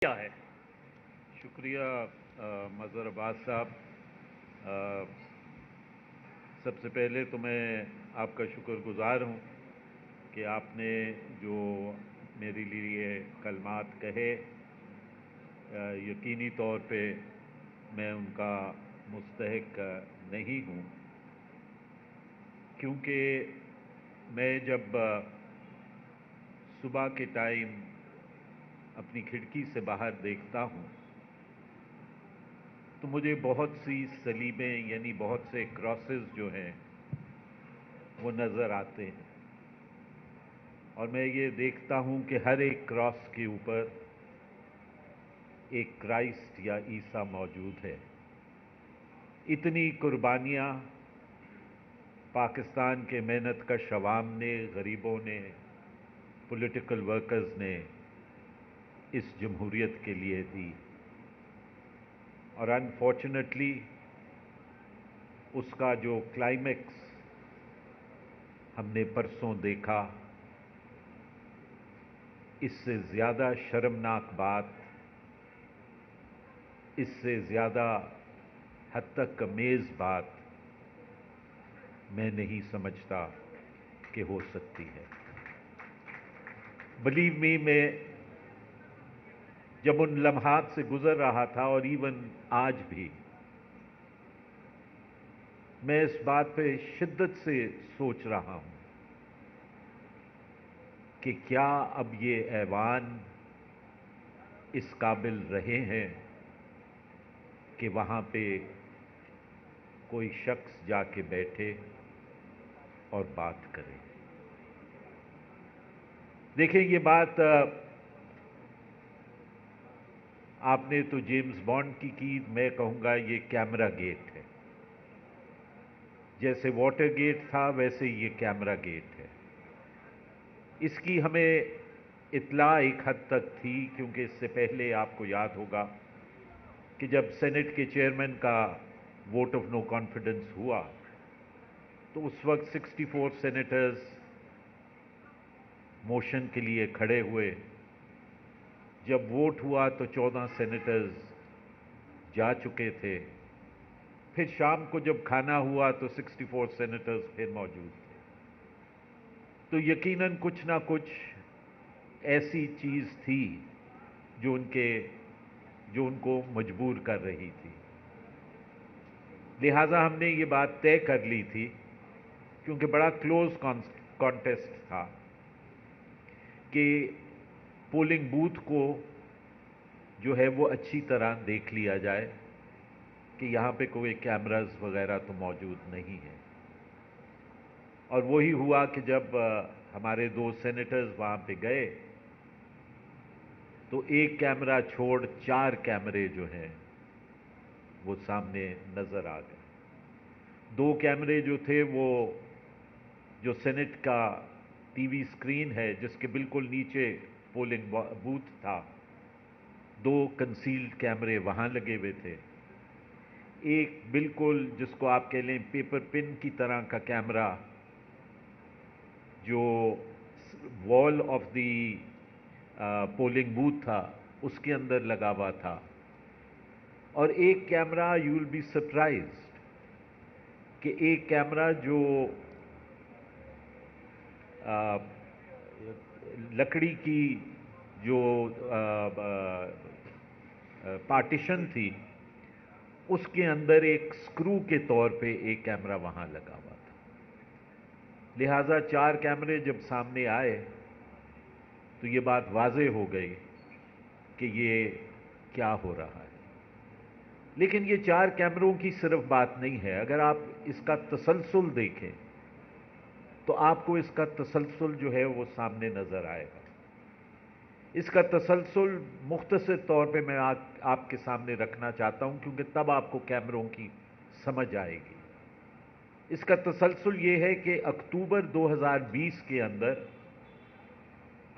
کیا ہے؟ شکریہ مظہر عباس صاحب. آ، سب سے پہلے تو میں آپ کا شکر گزار ہوں کہ آپ نے جو میرے لیے کلمات کہے. یقینی طور پہ میں ان کا مستحق نہیں ہوں، کیونکہ میں جب صبح کے ٹائم اپنی کھڑکی سے باہر دیکھتا ہوں تو مجھے بہت سی صلیبیں یعنی بہت سے کراسز جو ہیں وہ نظر آتے ہیں، اور میں یہ دیکھتا ہوں کہ ہر ایک کراس کے اوپر ایک کرائسٹ یا عیسیٰ موجود ہے. اتنی قربانیاں پاکستان کے محنت کش عوام نے، غریبوں نے، پولیٹیکل ورکرز نے اس جمہوریت کے لیے دی، اور انفارچونیٹلی اس کا جو کلائمیکس ہم نے پرسوں دیکھا، اس سے زیادہ شرمناک بات، اس سے زیادہ حد تک امیز بات میں نہیں سمجھتا کہ ہو سکتی ہے. بلیو می، میں جب ان لمحات سے گزر رہا تھا اور ایون آج بھی میں اس بات پہ شدت سے سوچ رہا ہوں کہ کیا اب یہ ایوان اس قابل رہے ہیں کہ وہاں پہ کوئی شخص جا کے بیٹھے اور بات کرے. دیکھیں، یہ بات آپ نے تو جیمز بانڈ کی، میں کہوں گا یہ کیمرہ گیٹ ہے. جیسے واٹر گیٹ تھا ویسے یہ کیمرہ گیٹ ہے. اس کی ہمیں اطلاع ایک حد تک تھی، کیونکہ اس سے پہلے آپ کو یاد ہوگا کہ جب سینٹ کے چیئرمین کا ووٹ آف نو کانفیڈنس ہوا تو اس وقت 64 سینیٹرز موشن کے لیے کھڑے ہوئے. جب ووٹ ہوا تو 14 سینیٹرز جا چکے تھے. پھر شام کو جب کھانا ہوا تو 64 سینیٹرز پھر موجود تھے. تو یقیناً کچھ نہ کچھ ایسی چیز تھی جو ان کو مجبور کر رہی تھی. لہٰذا ہم نے یہ بات طے کر لی تھی، کیونکہ بڑا کلوز کانٹیسٹ تھا، کہ پولنگ بوتھ کو جو ہے وہ اچھی طرح دیکھ لیا جائے کہ یہاں پہ کوئی کیمراز وغیرہ تو موجود نہیں ہے. اور وہی ہوا کہ جب ہمارے 2 سینیٹرز وہاں پہ گئے تو ایک کیمرہ چھوڑ 4 کیمرے جو ہیں وہ سامنے نظر آ گئے. 2 کیمرے جو تھے وہ جو سینٹ کا ٹی وی اسکرین ہے جس کے بالکل نیچے پولنگ بوتھ تھا، 2 کنسیلڈ کیمرے وہاں لگے ہوئے تھے. ایک بالکل جس کو آپ کہہ لیں پیپر پن کی طرح کا کیمرہ جو وال آف دی پولنگ بوتھ تھا اس کے اندر لگا ہوا تھا. اور ایک camera, you will be surprised, کہ ایک کیمرہ جو لکڑی کی جو پارٹیشن تھی اس کے اندر ایک سکرو کے طور پہ ایک کیمرہ وہاں لگا ہوا تھا. لہٰذا 4 کیمرے جب سامنے آئے تو یہ بات واضح ہو گئی کہ یہ کیا ہو رہا ہے. لیکن یہ 4 کیمروں کی صرف بات نہیں ہے. اگر آپ اس کا تسلسل دیکھیں تو آپ کو اس کا تسلسل جو ہے وہ سامنے نظر آئے گا. اس کا تسلسل مختصر طور پہ میں آپ کے سامنے رکھنا چاہتا ہوں، کیونکہ تب آپ کو کیمروں کی سمجھ آئے گی. اس کا تسلسل یہ ہے کہ اکتوبر 2020 کے اندر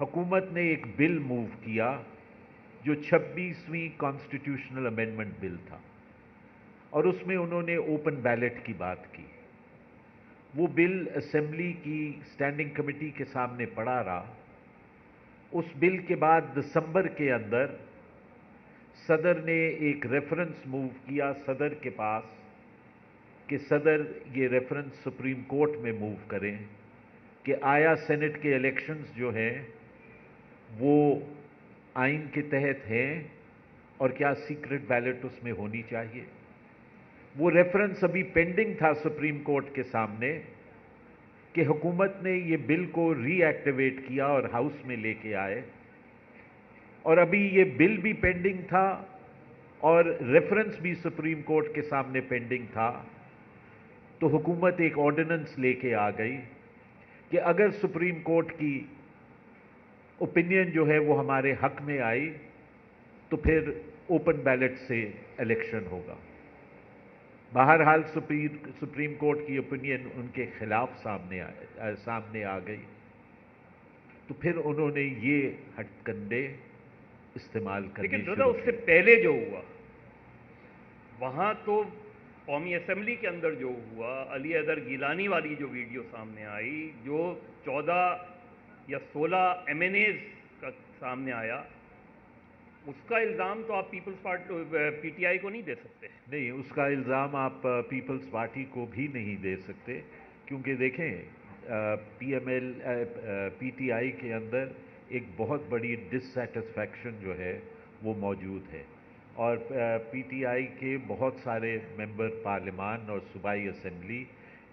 حکومت نے ایک بل موو کیا جو 26ویں کانسٹیٹیوشنل امینڈمنٹ بل تھا، اور اس میں انہوں نے اوپن بیلٹ کی بات کی. وہ بل اسمبلی کی اسٹینڈنگ کمیٹی کے سامنے پڑا رہا. اس بل کے بعد دسمبر کے اندر صدر نے ایک ریفرنس موو کیا صدر کے پاس کہ صدر یہ ریفرنس سپریم کورٹ میں موو کریں کہ آیا سینٹ کے الیکشنز جو ہیں وہ آئین کے تحت ہیں اور کیا سیکرٹ بیلٹ اس میں ہونی چاہیے. وہ ریفرنس ابھی پینڈنگ تھا سپریم کورٹ کے سامنے کہ حکومت نے یہ بل کو ری ایکٹیویٹ کیا اور ہاؤس میں لے کے آئے, اور ابھی یہ بل بھی پینڈنگ تھا اور ریفرنس بھی سپریم کورٹ کے سامنے پینڈنگ تھا. تو حکومت ایک آرڈیننس لے کے آ گئی کہ اگر سپریم کورٹ کی اوپینین جو ہے وہ ہمارے حق میں آئی تو پھر اوپن بیلٹ سے الیکشن ہوگا. بہرحال سپریم کورٹ کی اوپینین ان کے خلاف سامنے آ گئی, تو پھر انہوں نے یہ ہتھ کنڈے استعمال کرنے لیکن شروع رضا اس سے پہلے جو ہوا وہاں تو قومی اسمبلی کے اندر جو ہوا, علی حیدر گیلانی والی جو ویڈیو سامنے آئی, جو 14 یا 16 MNAs کا سامنے آیا, اس کا الزام تو آپ پیپلز پارٹی PTI کو نہیں دے سکتے. نہیں, اس کا الزام آپ پیپلز پارٹی کو بھی نہیں دے سکتے, کیونکہ دیکھیں PTI کے اندر ایک بہت بڑی ڈسسیٹسفیکشن جو ہے وہ موجود ہے, اور PTI کے بہت سارے ممبر پارلیمان اور صوبائی اسمبلی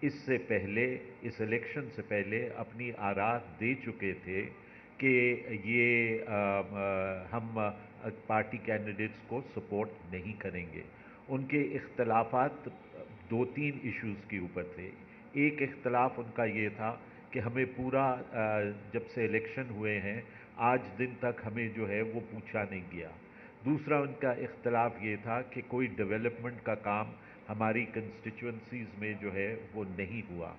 اس سے پہلے, اس الیکشن سے پہلے اپنی آراء دے چکے تھے کہ یہ ہم پارٹی کینڈیڈیٹس کو سپورٹ نہیں کریں گے. ان کے اختلافات 2-3 ایشوز کے اوپر تھے. ایک اختلاف ان کا یہ تھا کہ ہمیں پورا جب سے الیکشن ہوئے ہیں آج دن تک ہمیں جو ہے وہ پوچھا نہیں گیا. دوسرا ان کا اختلاف یہ تھا کہ کوئی ڈیولپمنٹ کا کام ہماری کنسٹیچوئنسیز میں جو ہے وہ نہیں ہوا.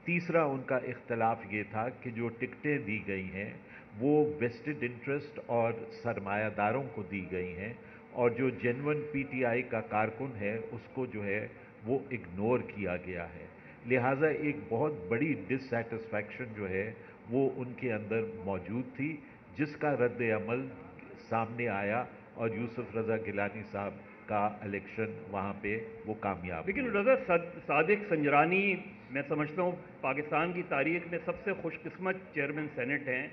تیسرا ان کا اختلاف یہ تھا کہ جو ٹکٹیں دی گئی ہیں وہ ویسٹڈ انٹرسٹ اور سرمایہ داروں کو دی گئی ہیں, اور جو جینون PTI کا کارکن ہے اس کو جو ہے وہ اگنور کیا گیا ہے. لہٰذا ایک بہت بڑی ڈسسیٹسفیکشن جو ہے وہ ان کے اندر موجود تھی, جس کا رد عمل سامنے آیا اور یوسف رضا گیلانی صاحب کا الیکشن وہاں پہ وہ کامیاب. لیکن رضا صادق سنجرانی میں سمجھتا ہوں پاکستان کی تاریخ میں سب سے خوش قسمت چیئرمین سینٹ ہیں.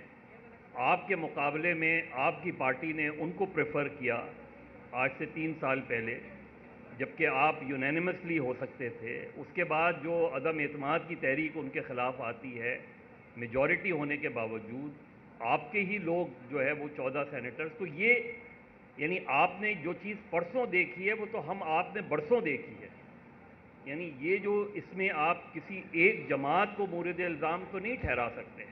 آپ کے مقابلے میں آپ کی پارٹی نے ان کو پریفر کیا آج سے 3 سال پہلے, جبکہ آپ یونینیمسلی ہو سکتے تھے. اس کے بعد جو عدم اعتماد کی تحریک ان کے خلاف آتی ہے, میجورٹی ہونے کے باوجود آپ کے ہی لوگ جو ہے وہ 14 سینیٹرز, تو یہ یعنی آپ نے جو چیز پرسوں دیکھی ہے وہ تو آپ نے برسوں دیکھی ہے. یعنی یہ جو اس میں آپ کسی ایک جماعت کو مورد الزام تو نہیں ٹھہرا سکتے,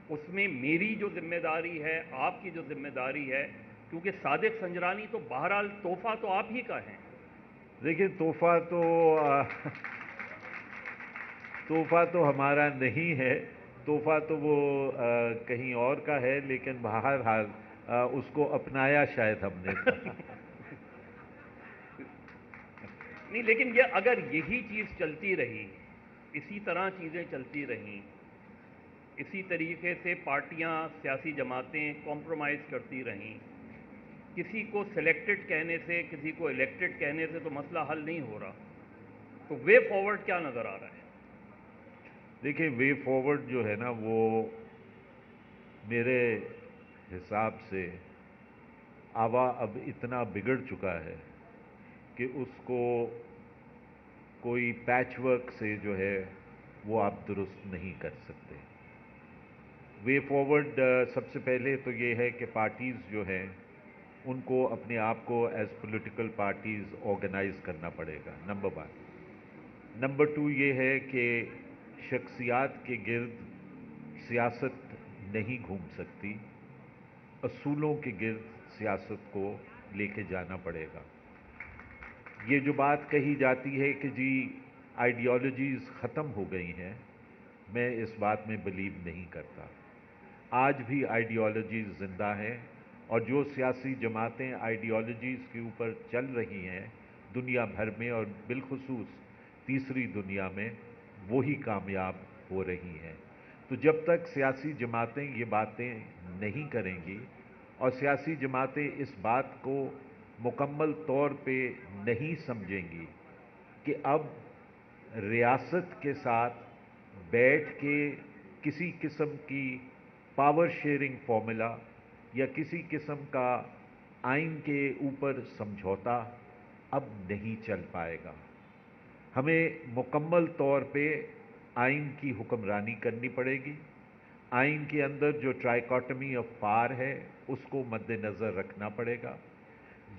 اس میں میری جو ذمہ داری ہے, آپ کی جو ذمہ داری ہے, کیونکہ صادق سنجرانی تو بہرحال تحفہ تو آپ ہی کا ہے. دیکھیں تحفہ تو ہمارا نہیں ہے, تحفہ تو وہ کہیں اور کا ہے, لیکن بہرحال اس کو اپنایا شاید ہم نے. نہیں, لیکن یہ اگر یہی چیز چلتی رہی, اسی طرح چیزیں چلتی رہیں, اسی طریقے سے پارٹیاں سیاسی جماعتیں کمپرومائز کرتی رہیں, کسی کو سلیکٹڈ کہنے سے کسی کو الیکٹڈ کہنے سے تو مسئلہ حل نہیں ہو رہا. تو وے فارورڈ کیا نظر آ رہا ہے؟ دیکھیں, وے فارورڈ جو ہے نا وہ میرے حساب سے اب اتنا بگڑ چکا ہے کہ اس کو کوئی پیچ ورک سے جو ہے وہ آپ درست نہیں کر سکتے. وے فارورڈ سب سے پہلے تو یہ ہے کہ پارٹیز جو ہیں ان کو اپنے آپ کو ایز پولیٹیکل پارٹیز آرگنائز کرنا پڑے گا, نمبر 1. نمبر 2 یہ ہے کہ شخصیات کے گرد سیاست نہیں گھوم سکتی, اصولوں کے گرد سیاست کو لے کے جانا پڑے گا. یہ جو بات کہی جاتی ہے کہ جی آئیڈیالوجیز ختم ہو گئی ہیں, میں اس بات میں بلیو نہیں کرتا. آج بھی آئیڈیالوجیز زندہ ہیں, اور جو سیاسی جماعتیں آئیڈیالوجیز کے اوپر چل رہی ہیں دنیا بھر میں اور بالخصوص تیسری دنیا میں, وہی کامیاب ہو رہی ہیں. تو جب تک سیاسی جماعتیں یہ باتیں نہیں کریں گی اور سیاسی جماعتیں اس بات کو مکمل طور پہ نہیں سمجھیں گی کہ اب ریاست کے ساتھ بیٹھ کے کسی قسم کی پاور شیئرنگ فارمولا یا کسی قسم کا آئین کے اوپر سمجھوتا اب نہیں چل پائے گا. ہمیں مکمل طور پہ آئین کی حکمرانی کرنی پڑے گی. آئین کے اندر جو ٹرائیکاٹمی آف پاور ہے اس کو مد نظر رکھنا پڑے گا.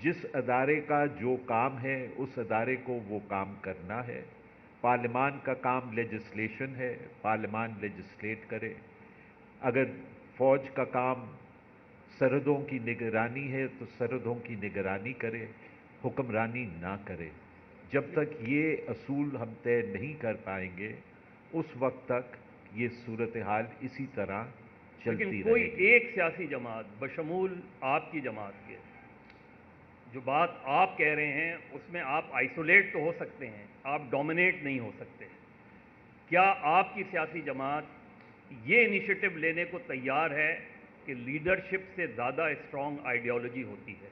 جس ادارے کا جو کام ہے اس ادارے کو وہ کام کرنا ہے. پارلیمان کا کام لیجسلیشن ہے، پارلیمان لیجسلیٹ کرے. اگر فوج کا کام سرحدوں کی نگرانی ہے تو سرحدوں کی نگرانی کرے، حکمرانی نہ کرے. جب تک یہ اصول ہم طے نہیں کر پائیں گے اس وقت تک یہ صورتحال اسی طرح چلتی رہے گی. لیکن کوئی ایک سیاسی جماعت بشمول آپ کی جماعت کے جو بات آپ کہہ رہے ہیں اس میں آپ آئسولیٹ تو ہو سکتے ہیں، آپ ڈومینیٹ نہیں ہو سکتے. کیا آپ کی سیاسی جماعت یہ انیشیٹو لینے کو تیار ہے کہ لیڈرشپ سے زیادہ اسٹرانگ آئیڈیالوجی ہوتی ہے؟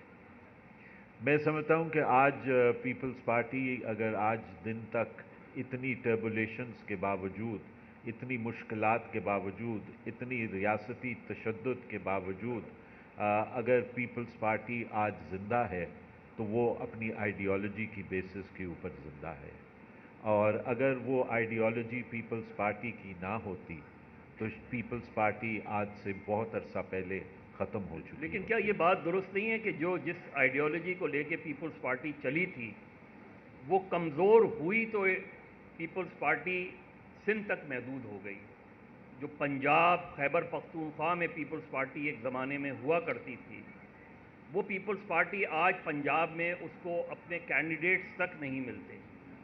میں سمجھتا ہوں کہ آج پیپلز پارٹی اگر آج دن تک اتنی ٹربولیشنز کے باوجود، اتنی مشکلات کے باوجود، اتنی ریاستی تشدد کے باوجود اگر پیپلز پارٹی آج زندہ ہے تو وہ اپنی آئیڈیالوجی کی بیسس کے اوپر زندہ ہے. اور اگر وہ آئیڈیالوجی پیپلز پارٹی کی نہ ہوتی تو پیپلز پارٹی آج سے بہت عرصہ پہلے ختم ہو چکی. لیکن کیا یہ بات درست نہیں ہے کہ جس آئیڈیالوجی کو لے کے پیپلز پارٹی چلی تھی وہ کمزور ہوئی تو پیپلز پارٹی سندھ تک محدود ہو گئی؟ جو پنجاب، خیبر پختونخوا میں پیپلز پارٹی ایک زمانے میں ہوا کرتی تھی، وہ پیپلز پارٹی آج پنجاب میں اس کو اپنے کینڈیڈیٹس تک نہیں ملتے.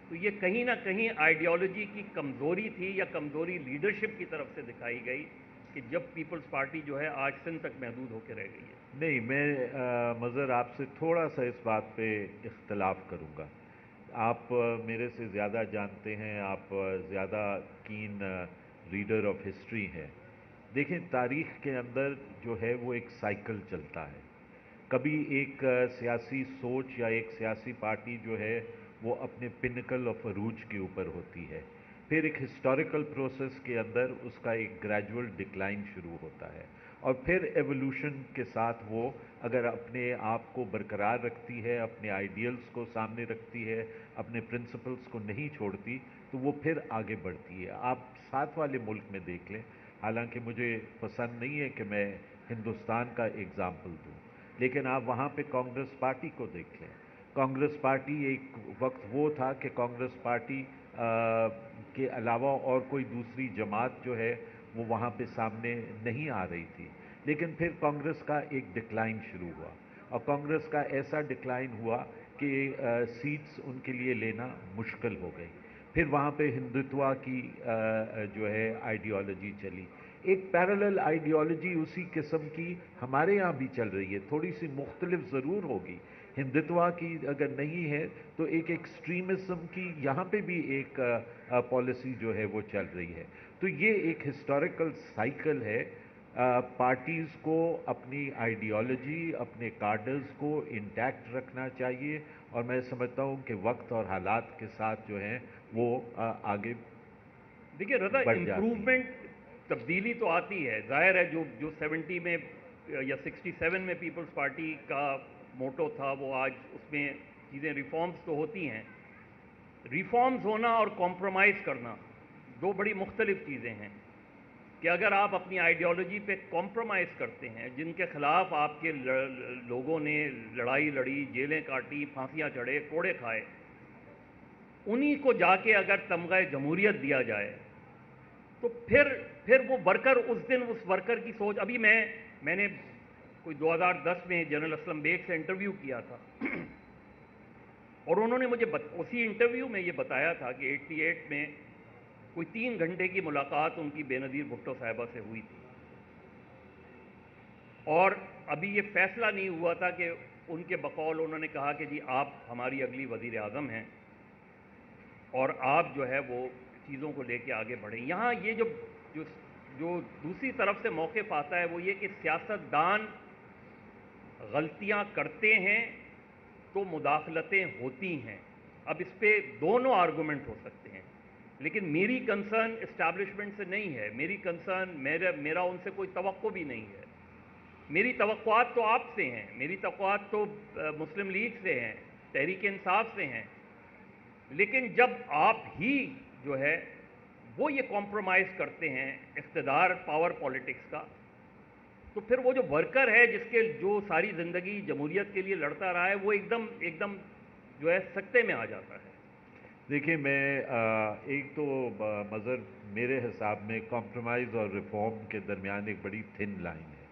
تو یہ کہیں نہ کہیں آئیڈیالوجی کی کمزوری تھی یا کمزوری لیڈرشپ کی طرف سے دکھائی گئی کہ جب پیپلز پارٹی جو ہے آج سندھ تک محدود ہو کے رہ گئی ہے. نہیں، میں مظہر آپ سے تھوڑا سا اس بات پہ اختلاف کروں گا. آپ میرے سے زیادہ جانتے ہیں، آپ زیادہ کین ریڈر آف ہسٹری ہیں. دیکھیں، تاریخ کے اندر جو ہے وہ ایک سائیکل چلتا ہے. کبھی ایک سیاسی سوچ یا ایک سیاسی پارٹی جو ہے وہ اپنے پنکل آف عروج کے اوپر ہوتی ہے، پھر ایک ہسٹوریکل پروسیس کے اندر اس کا ایک گریجول ڈکلائن شروع ہوتا ہے، اور پھر ایولیوشن کے ساتھ وہ اگر اپنے آپ کو برقرار رکھتی ہے، اپنے آئیڈیلز کو سامنے رکھتی ہے، اپنے پرنسپلز کو نہیں چھوڑتی تو وہ پھر آگے بڑھتی ہے. آپ ساتھ والے ملک میں دیکھ لیں، حالانکہ مجھے پسند نہیں ہے کہ میں ہندوستان کا ایگزامپل دوں، لیکن آپ وہاں پہ کانگریس پارٹی کو دیکھ لیں. کانگریس پارٹی ایک وقت وہ تھا کہ کانگریس پارٹی کے علاوہ اور کوئی دوسری جماعت جو ہے وہ وہاں پہ سامنے نہیں آ رہی تھی. لیکن پھر کانگریس کا ایک ڈکلائن شروع ہوا، اور کانگریس کا ایسا ڈکلائن ہوا کہ سیٹس ان کے لیے لینا مشکل ہو گئی. پھر وہاں پہ ہندوتوا کی جو ہے آئیڈیالوجی چلی. ایک پیرالل آئیڈیالوجی اسی قسم کی ہمارے یہاں بھی چل رہی ہے، تھوڑی سی مختلف ضرور ہوگی. ہندوتوا کی اگر نہیں ہے تو ایک ایکسٹریمزم کی یہاں پہ بھی ایک پالیسی جو ہے وہ چل رہی ہے. تو یہ ایک ہسٹوریکل سائیکل ہے. پارٹیز کو اپنی آئیڈیالوجی، اپنے کارڈرز کو انٹیکٹ رکھنا چاہیے، اور میں سمجھتا ہوں کہ وقت اور حالات کے ساتھ جو ہیں وہ آگے دیکھیے رضا، بڑھ جاتی ہیں. امپروومنٹ، تبدیلی تو آتی ہے، ظاہر ہے. جو 70 میں یا 67 میں پیپلز پارٹی کا موٹو تھا وہ آج اس میں چیزیں ریفارمز تو ہوتی ہیں. ریفارمز ہونا اور کمپرومائز کرنا دو بڑی مختلف چیزیں ہیں. کہ اگر آپ اپنی آئیڈیالوجی پہ کمپرومائز کرتے ہیں، جن کے خلاف آپ کے لوگوں نے لڑائی لڑی، جیلیں کاٹی، پھانسیاں چڑھے، کوڑے کھائے، انہی کو جا کے اگر تمغہ جمہوریت دیا جائے تو پھر وہ ورکر اس دن اس ورکر کی سوچ. ابھی میں نے کوئی 2010 میں جنرل اسلم بیگ سے انٹرویو کیا تھا اور انہوں نے مجھے اسی انٹرویو میں یہ بتایا تھا کہ 88 میں کوئی 3 گھنٹے کی ملاقات ان کی بے نظیر بھٹو صاحبہ سے ہوئی تھی، اور ابھی یہ فیصلہ نہیں ہوا تھا کہ ان کے بقول انہوں نے کہا کہ جی آپ ہماری اگلی وزیر اعظم ہیں اور آپ جو ہے وہ چیزوں کو لے کے آگے بڑھیں. یہاں یہ جو دوسری طرف سے موقف آتا ہے وہ یہ کہ سیاستدان غلطیاں کرتے ہیں تو مداخلتیں ہوتی ہیں. اب اس پہ دونوں آرگومنٹ ہو سکتے ہیں، لیکن میری کنسرن اسٹیبلشمنٹ سے نہیں ہے. میری کنسرن میرا ان سے کوئی توقع بھی نہیں ہے. میری توقعات تو آپ سے ہیں، میری توقعات تو مسلم لیگ سے ہیں، تحریک انصاف سے ہیں. لیکن جب آپ ہی جو ہے وہ یہ کمپرومائز کرتے ہیں اقتدار پاور پالیٹکس کا، تو پھر وہ جو ورکر ہے جو ساری زندگی جمہوریت کے لیے لڑتا رہا ہے، وہ ایک دم جو ہے سکتے میں آ جاتا ہے. دیکھیں، میں ایک تو مظہر میرے حساب میں کمپرومائز اور ریفارم کے درمیان ایک بڑی تھن لائن ہے.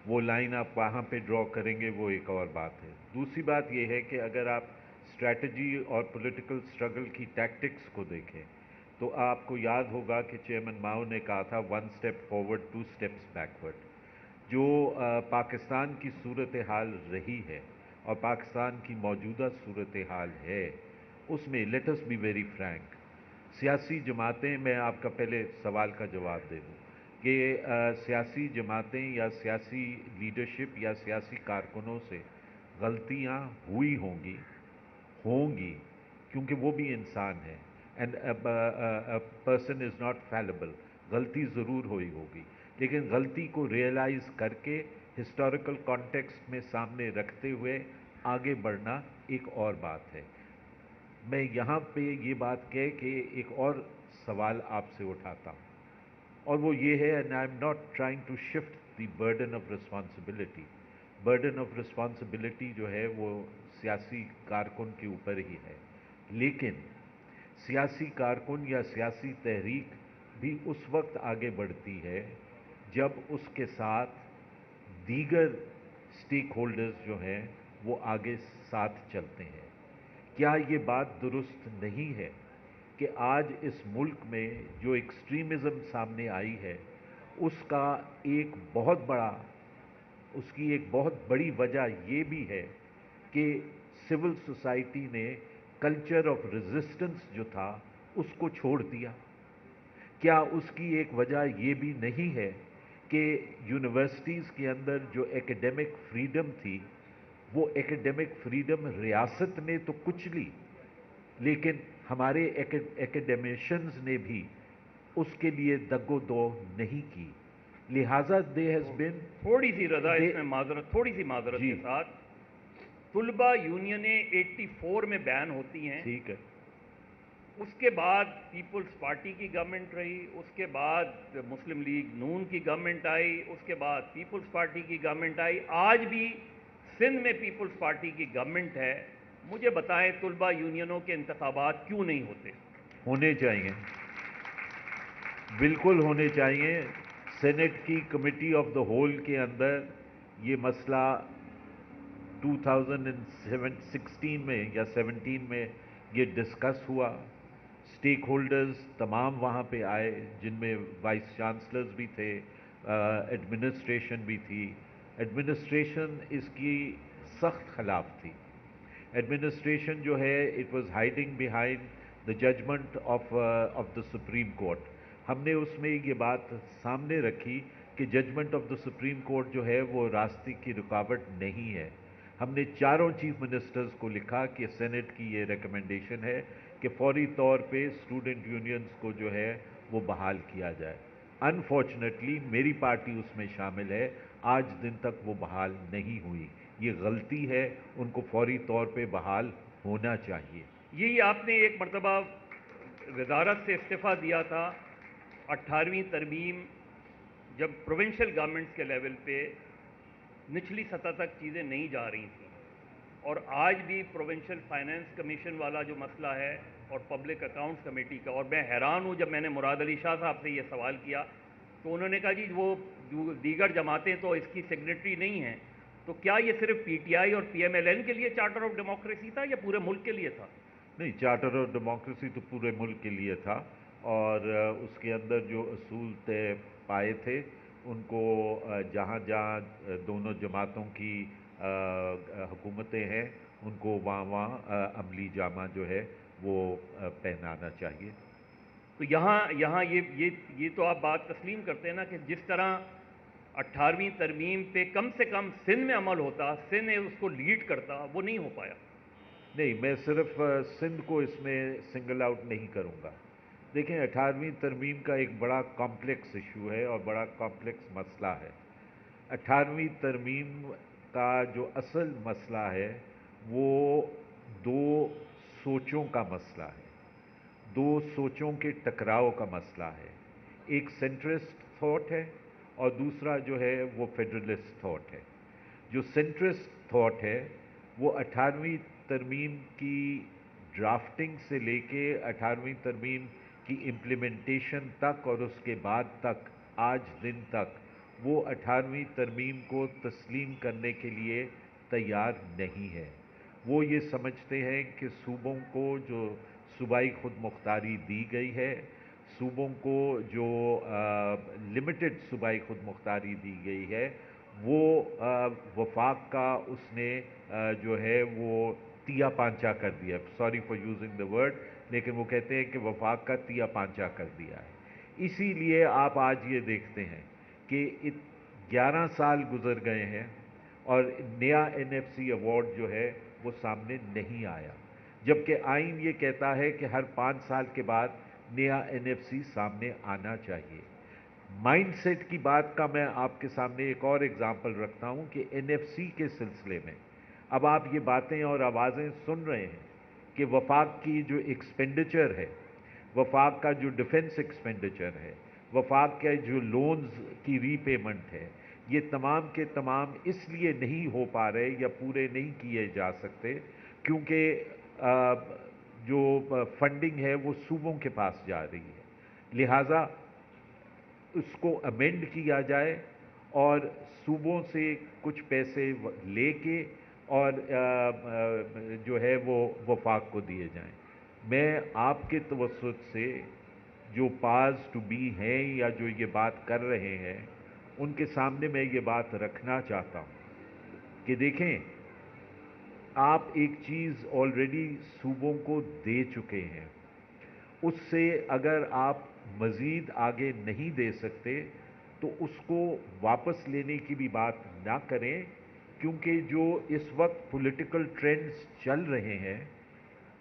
وہ لائن آپ کہاں پہ ڈرا کریں گے وہ ایک اور بات ہے. دوسری بات یہ ہے کہ اگر آپ اسٹریٹجی اور پولیٹیکل سٹرگل کی ٹیکٹکس کو دیکھیں تو آپ کو یاد ہوگا کہ چیئرمین ماؤ نے کہا تھا 1 اسٹیپ فارورڈ 2 اسٹیپس بیکورڈ. جو پاکستان کی صورتحال رہی ہے اور پاکستان کی موجودہ صورتحال ہے، اس میں let us be very frank, سیاسی جماعتیں، میں آپ کا پہلے سوال کا جواب دے دوں کہ سیاسی جماعتیں یا سیاسی لیڈرشپ یا سیاسی کارکنوں سے غلطیاں ہوئی ہوں گی کیونکہ وہ بھی انسان ہے. And person is not fallible. غلطی ضرور ہوئی ہوگی، لیکن غلطی کو ریئلائز کر کے ہسٹوریکل کانٹیکسٹ میں سامنے رکھتے ہوئے آگے بڑھنا ایک اور بات ہے. میں یہاں پہ یہ بات کہہ کے ایک اور سوال آپ سے اٹھاتا ہوں، اور وہ یہ ہے، and I am not trying to shift the burden of responsibility. Burden of responsibility جو ہے وہ سیاسی کارکن کے اوپر ہی ہے، لیکن سیاسی کارکن یا سیاسی تحریک بھی اس وقت آگے بڑھتی ہے جب اس کے ساتھ دیگر سٹیک ہولڈرز جو ہیں وہ آگے ساتھ چلتے ہیں. کیا یہ بات درست نہیں ہے کہ آج اس ملک میں جو ایکسٹریمزم سامنے آئی ہے اس کی ایک بہت بڑی وجہ یہ بھی ہے کہ سول سوسائٹی نے کلچر آف ریزسٹنس جو تھا اس کو چھوڑ دیا؟ کیا اس کی ایک وجہ یہ بھی نہیں ہے کہ یونیورسٹیز کے اندر جو ایکیڈیمک فریڈم تھی، وہ ایکیڈیمک فریڈم ریاست نے تو کچھ لی، لیکن ہمارے ایکیڈیمیشنز نے بھی اس کے لیے دگ و دو نہیں کی، لہٰذا دے ہیز بین تھوڑی سی رضا اس میں معذرت جی کے ساتھ، طلبہ یونینیں 84 میں بین ہوتی ہیں. ٹھیک ہے. اس کے بعد پیپلز پارٹی کی گورنمنٹ رہی، اس کے بعد مسلم لیگ نون کی گورنمنٹ آئی، اس کے بعد پیپلز پارٹی کی گورنمنٹ آئی، آج بھی سندھ میں پیپلز پارٹی کی گورنمنٹ ہے. مجھے بتائیں طلبہ یونینوں کے انتخابات کیوں نہیں ہوتے؟ ہونے چاہیے، بالکل ہونے چاہیے. سینٹ کی کمیٹی آف دا ہول کے اندر یہ مسئلہ 2016 میں یا 17 میں یہ ڈسکس ہوا. سٹیک ہولڈرز تمام وہاں پہ آئے، جن میں وائس چانسلرز بھی تھے، ایڈمنسٹریشن بھی تھی. ایڈمنسٹریشن اس کی سخت خلاف تھی. ایڈمنسٹریشن جو ہے it was hiding behind the judgment of the supreme court. ہم نے اس میں یہ بات سامنے رکھی کہ judgment of the supreme court جو ہے وہ راستے کی رکاوٹ نہیں ہے. ہم نے چاروں چیف منسٹرز کو لکھا کہ سینٹ کی یہ ریکمنڈیشن ہے کہ فوری طور پہ اسٹوڈنٹ یونینز کو جو ہے وہ بحال کیا جائے. انفارچونیٹلی میری پارٹی اس میں شامل ہے، آج دن تک وہ بحال نہیں ہوئی. یہ غلطی ہے، ان کو فوری طور پہ بحال ہونا چاہیے. یہی آپ نے ایک مرتبہ وزارت سے استعفیٰ دیا تھا. 18ویں ترمیم جب پروونشل گورنمنٹس کے لیول پہ نچلی سطح تک چیزیں نہیں جا رہی تھیں، اور آج بھی پروونشل فائنانس کمیشن والا جو مسئلہ ہے اور پبلک اکاؤنٹس کمیٹی کا، اور میں حیران ہوں جب میں نے مراد علی شاہ صاحب سے یہ سوال کیا تو انہوں نے کہا جی وہ دیگر جماعتیں تو اس کی سگنیٹری نہیں ہیں. تو کیا یہ صرف پی ٹی آئی اور پی ایم ایل این کے لیے چارٹر آف ڈیموکریسی تھا یا پورے ملک کے لیے تھا؟ نہیں، چارٹر آف ڈیموکریسی تو پورے ملک کے لیے تھا، اور اس کے اندر جو اصول طے پائے تھے ان کو جہاں جہاں دونوں جماعتوں کی حکومتیں ہیں ان کو وہاں عملی جامہ جو ہے وہ پہنانا چاہیے. تو یہاں یہ تو آپ بات تسلیم کرتے ہیں نا کہ جس طرح 18ویں ترمیم پہ کم سے کم سندھ میں عمل ہوتا، سندھ اس کو لیڈ کرتا، وہ نہیں ہو پایا. نہیں، میں صرف سندھ کو اس میں سنگل آؤٹ نہیں کروں گا. دیکھیں 18ویں ترمیم کا ایک بڑا کمپلیکس ایشو ہے اور بڑا کمپلیکس مسئلہ ہے. 18ویں ترمیم کا جو اصل مسئلہ ہے وہ دو سوچوں کا مسئلہ ہے، دو سوچوں کے ٹکراؤ کا مسئلہ ہے. ایک سینٹرسٹ تھاٹ ہے اور دوسرا جو ہے وہ فیڈرلسٹ تھاٹ ہے. جو سینٹرسٹ تھاٹ ہے وہ 18ویں ترمیم کی ڈرافٹنگ سے لے کے 18ویں ترمیم کی امپلیمنٹیشن تک اور اس کے بعد تک آج دن تک وہ 18ویں ترمیم کو تسلیم کرنے کے لیے تیار نہیں ہے. وہ یہ سمجھتے ہیں کہ صوبوں کو جو صوبائی خود مختاری دی گئی ہے، صوبوں کو جو لمیٹڈ صوبائی خود مختاری دی گئی ہے، وہ وفاق کا اس نے جو ہے وہ تیا پانچا کر دیا. Sorry for using the word, لیکن وہ کہتے ہیں کہ وفاق کا تیا پانچا کر دیا ہے. اسی لیے آپ آج یہ دیکھتے ہیں کہ 11 سال گزر گئے ہیں اور نیا NFC ایوارڈ جو ہے وہ سامنے نہیں آیا، جبکہ آئین یہ کہتا ہے کہ ہر 5 سال کے بعد نیا NFC سامنے آنا چاہیے. مائنڈ سیٹ کی بات کا میں آپ کے سامنے ایک اور ایگزامپل رکھتا ہوں کہ NFC کے سلسلے میں اب آپ یہ باتیں اور آوازیں سن رہے ہیں کہ وفاق کی جو ایکسپینڈیچر ہے، وفاق کا جو ڈیفنس ایکسپینڈیچر ہے، وفاق کے جو لونز کی ری پیمنٹ ہے، یہ تمام کے تمام اس لیے نہیں ہو پا رہے یا پورے نہیں کیے جا سکتے کیونکہ جو فنڈنگ ہے وہ صوبوں کے پاس جا رہی ہے. لہٰذا اس کو امینڈ کیا جائے اور صوبوں سے کچھ پیسے لے کے اور جو ہے وہ وفاق کو دیے جائیں. میں آپ کے توسط سے جو پاز ٹو بی ہیں یا جو یہ بات کر رہے ہیں ان کے سامنے میں یہ بات رکھنا چاہتا ہوں کہ دیکھیں، آپ ایک چیز آلریڈی صوبوں کو دے چکے ہیں، اس سے اگر آپ مزید آگے نہیں دے سکتے تو اس کو واپس لینے کی بھی بات نہ کریں، کیونکہ جو اس وقت پولیٹیکل ٹرینڈز چل رہے ہیں،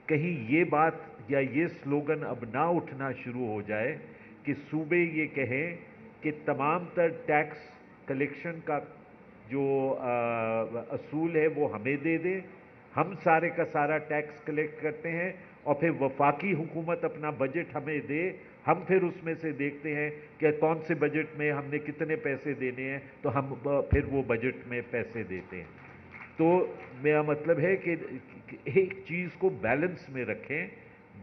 کہیں یہ بات یا یہ سلوگن اب نہ اٹھنا شروع ہو جائے کہ صوبے یہ کہیں کہ تمام تر ٹیکس کلیکشن کا جو اصول ہے وہ ہمیں دے دیں، ہم سارے کا سارا ٹیکس کلیکٹ کرتے ہیں اور پھر وفاقی حکومت اپنا بجٹ ہمیں دے، ہم پھر اس میں سے دیکھتے ہیں کہ کون سے بجٹ میں ہم نے کتنے پیسے دینے ہیں تو ہم پھر وہ بجٹ میں پیسے دیتے ہیں. تو میرا مطلب ہے کہ ایک چیز کو بیلنس میں رکھیں،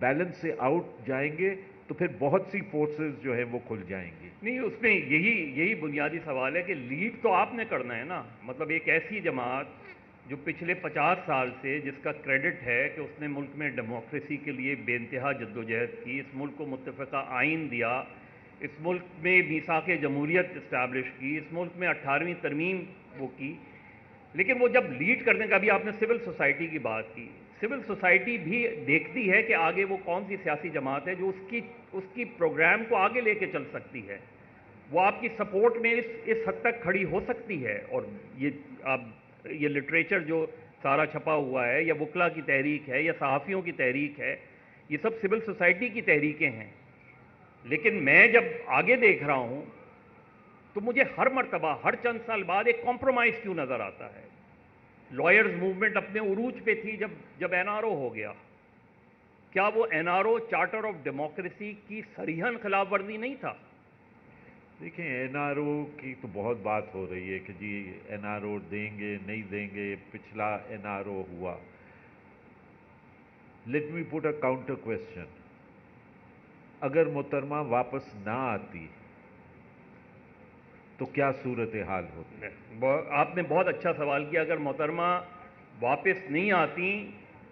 بیلنس سے آؤٹ جائیں گے تو پھر بہت سی فورسز جو ہیں وہ کھل جائیں گی. نہیں، اس میں یہی بنیادی سوال ہے کہ لیڈ تو آپ نے کرنا ہے نا. مطلب ایک ایسی جماعت جو پچھلے 50 سال سے جس کا کریڈٹ ہے کہ اس نے ملک میں ڈیموکریسی کے لیے بے انتہا جدوجہد کی، اس ملک کو متفقہ آئین دیا، اس ملک میں میثاق جمہوریت اسٹیبلش کی، اس ملک میں 18ویں ترمیم وہ کی، لیکن وہ جب لیڈ کرنے کا بھی آپ نے سول سوسائٹی کی بات کی، سول سوسائٹی بھی دیکھتی ہے کہ آگے وہ کون سی سیاسی جماعت ہے جو اس کی پروگرام کو آگے لے کے چل سکتی ہے، وہ آپ کی سپورٹ میں اس حد تک کھڑی ہو سکتی ہے. اور یہ لٹریچر جو سارا چھپا ہوا ہے یا وکلا کی تحریک ہے یا صحافیوں کی تحریک ہے، یہ سب سول سوسائٹی کی تحریکیں ہیں. لیکن میں جب آگے دیکھ رہا ہوں تو مجھے ہر مرتبہ ہر چند سال بعد ایک کمپرومائز کیوں نظر آتا ہے. لائرز موومنٹ اپنے عروج پہ تھی جب NRO ہو گیا. کیا وہ NRO چارٹر آف ڈیموکریسی کی صریحاً خلاف ورزی نہیں تھا؟ دیکھیں NRO کی تو بہت بات ہو رہی ہے کہ جی NRO دیں گے نہیں دیں گے، پچھلا NRO ہوا. Let me put a counter question. اگر محترمہ واپس نہ آتی تو کیا صورتحال ہوتی؟ آپ نے بہت اچھا سوال کیا. اگر محترمہ واپس نہیں آتی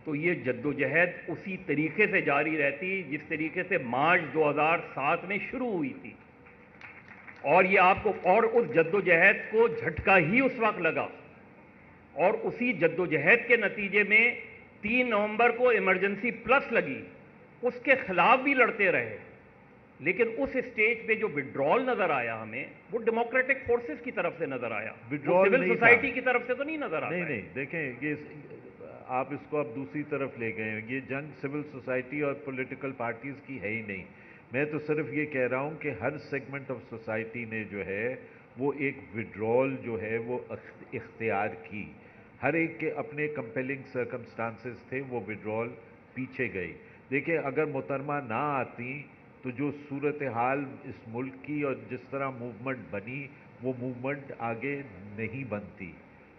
تو یہ جدوجہد اسی طریقے سے جاری رہتی جس طریقے سے مارچ 2007 میں شروع ہوئی تھی، اور یہ آپ کو اور اس جدوجہد کو جھٹکا ہی اس وقت لگا، اور اسی جدوجہد کے نتیجے میں 3 نومبر کو ایمرجنسی پلس لگی، اس کے خلاف بھی لڑتے رہے. لیکن اس اسٹیج پہ جو وڈرال نظر آیا ہمیں، وہ ڈیموکریٹک فورسز کی طرف سے نظر آیا، سول سوسائٹی کی طرف سے تو نہیں نظر آتا. نہیں دیکھیں، یہ آپ اس کو اب دوسری طرف لے گئے ہیں. یہ جنگ سول سوسائٹی اور پولیٹیکل پارٹیز کی ہے ہی نہیں. میں تو صرف یہ کہہ رہا ہوں کہ ہر سیگمنٹ آف سوسائٹی نے جو ہے وہ ایک وڈرول جو ہے وہ اختیار کی. ہر ایک کے اپنے کمپیلنگ سرکمسٹانسز تھے, وہ وڈرول پیچھے گئی. دیکھیں اگر محترمہ نہ آتی تو جو صورتحال اس ملک کی اور جس طرح موومنٹ بنی وہ موومنٹ آگے نہیں بنتی.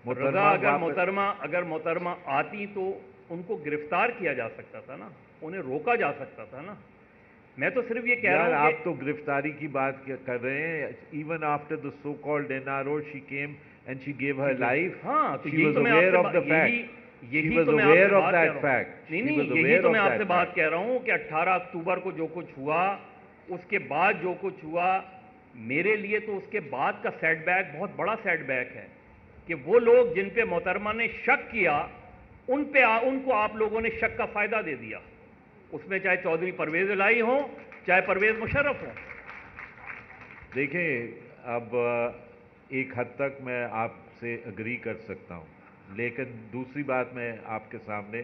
رضا اگر محترمہ آتی تو ان کو گرفتار کیا جا سکتا تھا نا, انہیں روکا جا سکتا تھا نا. میں تو صرف یہ کہہ رہا ہوں آپ تو گرفتاری کی بات کر رہے ہیں. Even after the so called NRO she came and she give her life. ہاں تو یہی تو میں آپ سے بات کہہ رہا ہوں کہ 18 اکتوبر کو جو کچھ ہوا, اس کے بعد جو کچھ ہوا, میرے لیے تو اس کے بعد کا سیٹ بیک بہت بڑا سیٹ بیک ہے کہ وہ لوگ جن پہ محترمہ نے شک کیا ان کو آپ لوگوں نے شک کا فائدہ دے دیا. اس میں چاہے چودھری پرویز الہی ہوں چاہے پرویز مشرف ہوں. دیکھیں اب ایک حد تک میں آپ سے اگری کر سکتا ہوں, لیکن دوسری بات میں آپ کے سامنے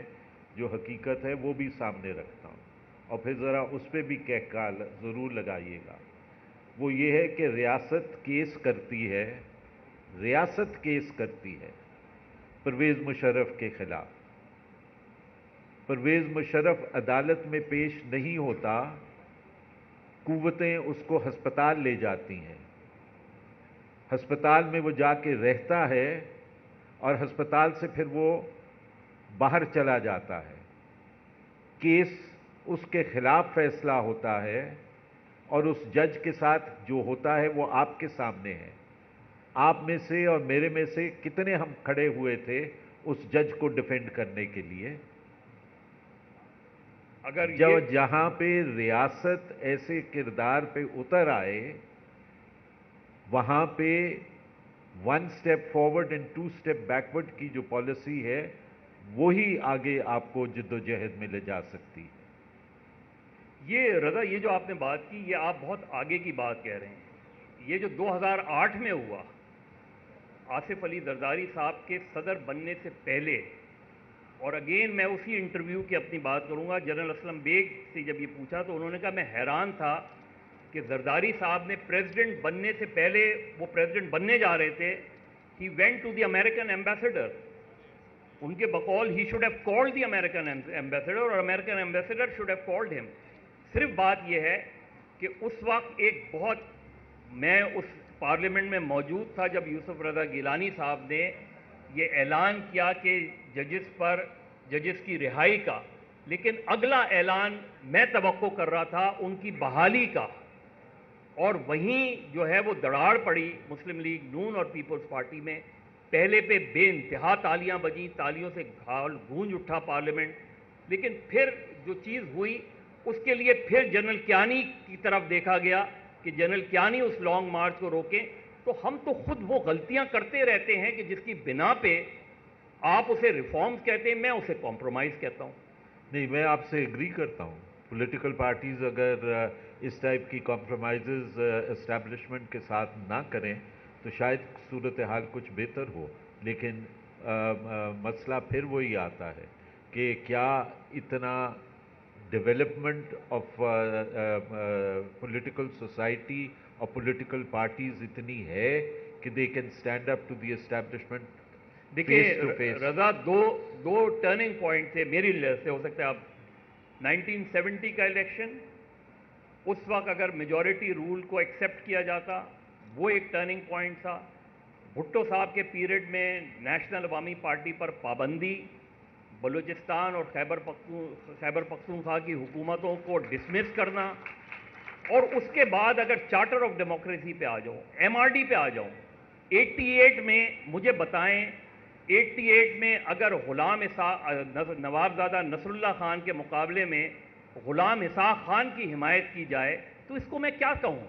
جو حقیقت ہے وہ بھی سامنے رکھتا ہوں, اور پھر ذرا اس پہ بھی کہکا ضرور لگائیے گا. وہ یہ ہے کہ ریاست کیس کرتی ہے پرویز مشرف کے خلاف. پرویز مشرف عدالت میں پیش نہیں ہوتا, قوتیں اس کو ہسپتال لے جاتی ہیں, ہسپتال میں وہ جا کے رہتا ہے اور ہسپتال سے پھر وہ باہر چلا جاتا ہے. کیس اس کے خلاف فیصلہ ہوتا ہے اور اس جج کے ساتھ جو ہوتا ہے وہ آپ کے سامنے ہے. آپ میں سے اور میرے میں سے کتنے ہم کھڑے ہوئے تھے اس جج کو ڈیفینڈ کرنے کے لیے. جہاں پہ ریاست ایسے کردار پہ اتر آئے وہاں پہ 1 step forward and 2 step backward کی جو پالیسی ہے وہی آگے آپ کو جد و جہد میں لے جا سکتی. یہ رضا یہ جو آپ نے بات کی یہ آپ بہت آگے کی بات کہہ رہے ہیں. یہ جو 2008 میں ہوا آصف علی زرداری صاحب کے صدر بننے سے پہلے, اور اگین میں اسی انٹرویو کی اپنی بات کروں گا, جنرل اسلم بیگ سے جب یہ پوچھا تو انہوں نے کہا میں حیران تھا کہ زرداری صاحب نے پریزیڈنٹ بننے سے پہلے وہ پریزیڈنٹ بننے جا رہے تھے, he went to the American ambassador. ان کے بقول he should have called the American ambassador اور American ambassador should have called him. صرف بات یہ ہے کہ اس وقت میں اس پارلیمنٹ میں موجود تھا جب یوسف رضا گیلانی صاحب نے یہ اعلان کیا کہ ججز کی رہائی کا, لیکن اگلا اعلان میں توقع کر رہا تھا ان کی بحالی کا, اور وہیں جو ہے وہ دڑاڑ پڑی مسلم لیگ نون اور پیپلز پارٹی میں. پہلے پہ بے انتہا تالیاں بجیں, تالیوں سے گونج اٹھا پارلیمنٹ, لیکن پھر جو چیز ہوئی اس کے لیے پھر جنرل کیانی کی طرف دیکھا گیا کہ جنرل کیانی اس لانگ مارچ کو روکیں. تو ہم تو خود وہ غلطیاں کرتے رہتے ہیں کہ جس کی بنا پہ آپ اسے ریفارمز کہتے ہیں, میں اسے کمپرومائز کہتا ہوں. نہیں, میں آپ سے اگری کرتا ہوں. پولیٹیکل پارٹیز اگر اس ٹائپ کی کمپرومائزز اسٹیبلشمنٹ کے ساتھ نہ کریں تو شاید صورتحال کچھ بہتر ہو, لیکن مسئلہ پھر وہی آتا ہے کہ کیا اتنا ڈیولپمنٹ آف پولیٹیکل سوسائٹی اور پولیٹیکل پارٹیز اتنی ہے کہ they can stand up to the establishment. دیکھیے رضا, دو ٹرننگ پوائنٹ تھے میری لحاظ سے. ہو سکتا ہے اب 1970 کا الیکشن, اس وقت اگر میجورٹی رول کو ایکسیپٹ کیا جاتا وہ ایک ٹرننگ پوائنٹ تھا. بھٹو صاحب کے پیریڈ میں نیشنل عوامی پارٹی پر پابندی, بلوچستان اور خیبر پختونخوا کی حکومتوں کو ڈسمس کرنا, اور اس کے بعد اگر چارٹر آف ڈیموکریسی پہ آ جاؤں, MRD پہ آ جاؤں, 88 میں مجھے بتائیں 88 میں اگر نوابزادہ نصر اللہ خان کے مقابلے میں غلام اسحاق خان کی حمایت کی جائے تو اس کو میں کیا کہوں؟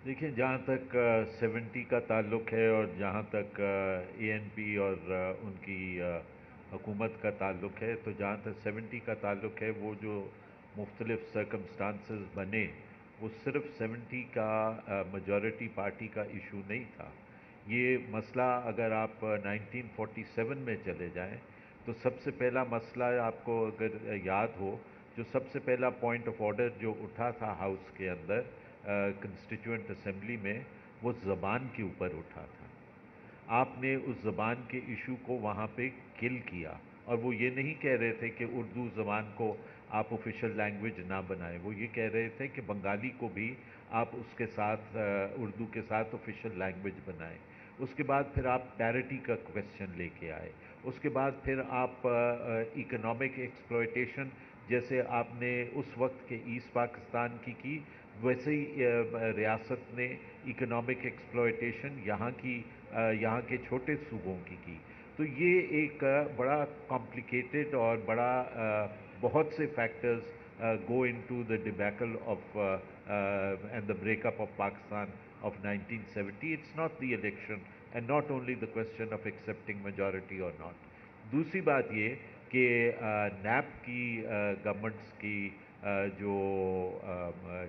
دیکھیں, جہاں تک 70 کا تعلق ہے اور جہاں تک ANP اور ان کی حکومت کا تعلق ہے, تو جہاں تک 70 کا تعلق ہے وہ جو مختلف سرکمسٹانسز بنے وہ صرف 70 کا میجورٹی پارٹی کا ایشو نہیں تھا. یہ مسئلہ اگر آپ 1947 میں چلے جائیں تو سب سے پہلا مسئلہ آپ کو اگر یاد ہو، جو سب سے پہلا پوائنٹ آف آرڈر جو اٹھا تھا ہاؤس کے اندر کنسٹیٹیوئنٹ اسمبلی میں، وہ زبان کے اوپر اٹھا تھا۔ آپ نے اس زبان کے ایشو کو وہاں پہ کل کیا، اور وہ یہ نہیں کہہ رہے تھے کہ اردو زبان کو آپ آفیشیل لینگویج نہ بنائیں، وہ یہ کہہ رہے تھے کہ بنگالی کو بھی آپ اس کے ساتھ اردو کے ساتھ آفیشیل لینگویج بنائیں۔ اس کے بعد پھر آپ پیرٹی کا کویسچن لے کے آئے، اس کے بعد پھر آپ اکنامک ایکسپلوئٹیشن جیسے آپ نے اس وقت کے ایسٹ پاکستان کی ویسے ہی ریاست نے اکنامک ایکسپلوئٹیشن یہاں کے چھوٹے صوبوں کی۔ تو یہ ایک بڑا کمپلیکیٹڈ اور بڑا بہت سے factors go into the debacle of and the break up of Pakistan of 1970۔ It's not the election and not only the question of accepting majority or not. دوسری بات یہ کہ نیب کی گورنمنٹس کی جو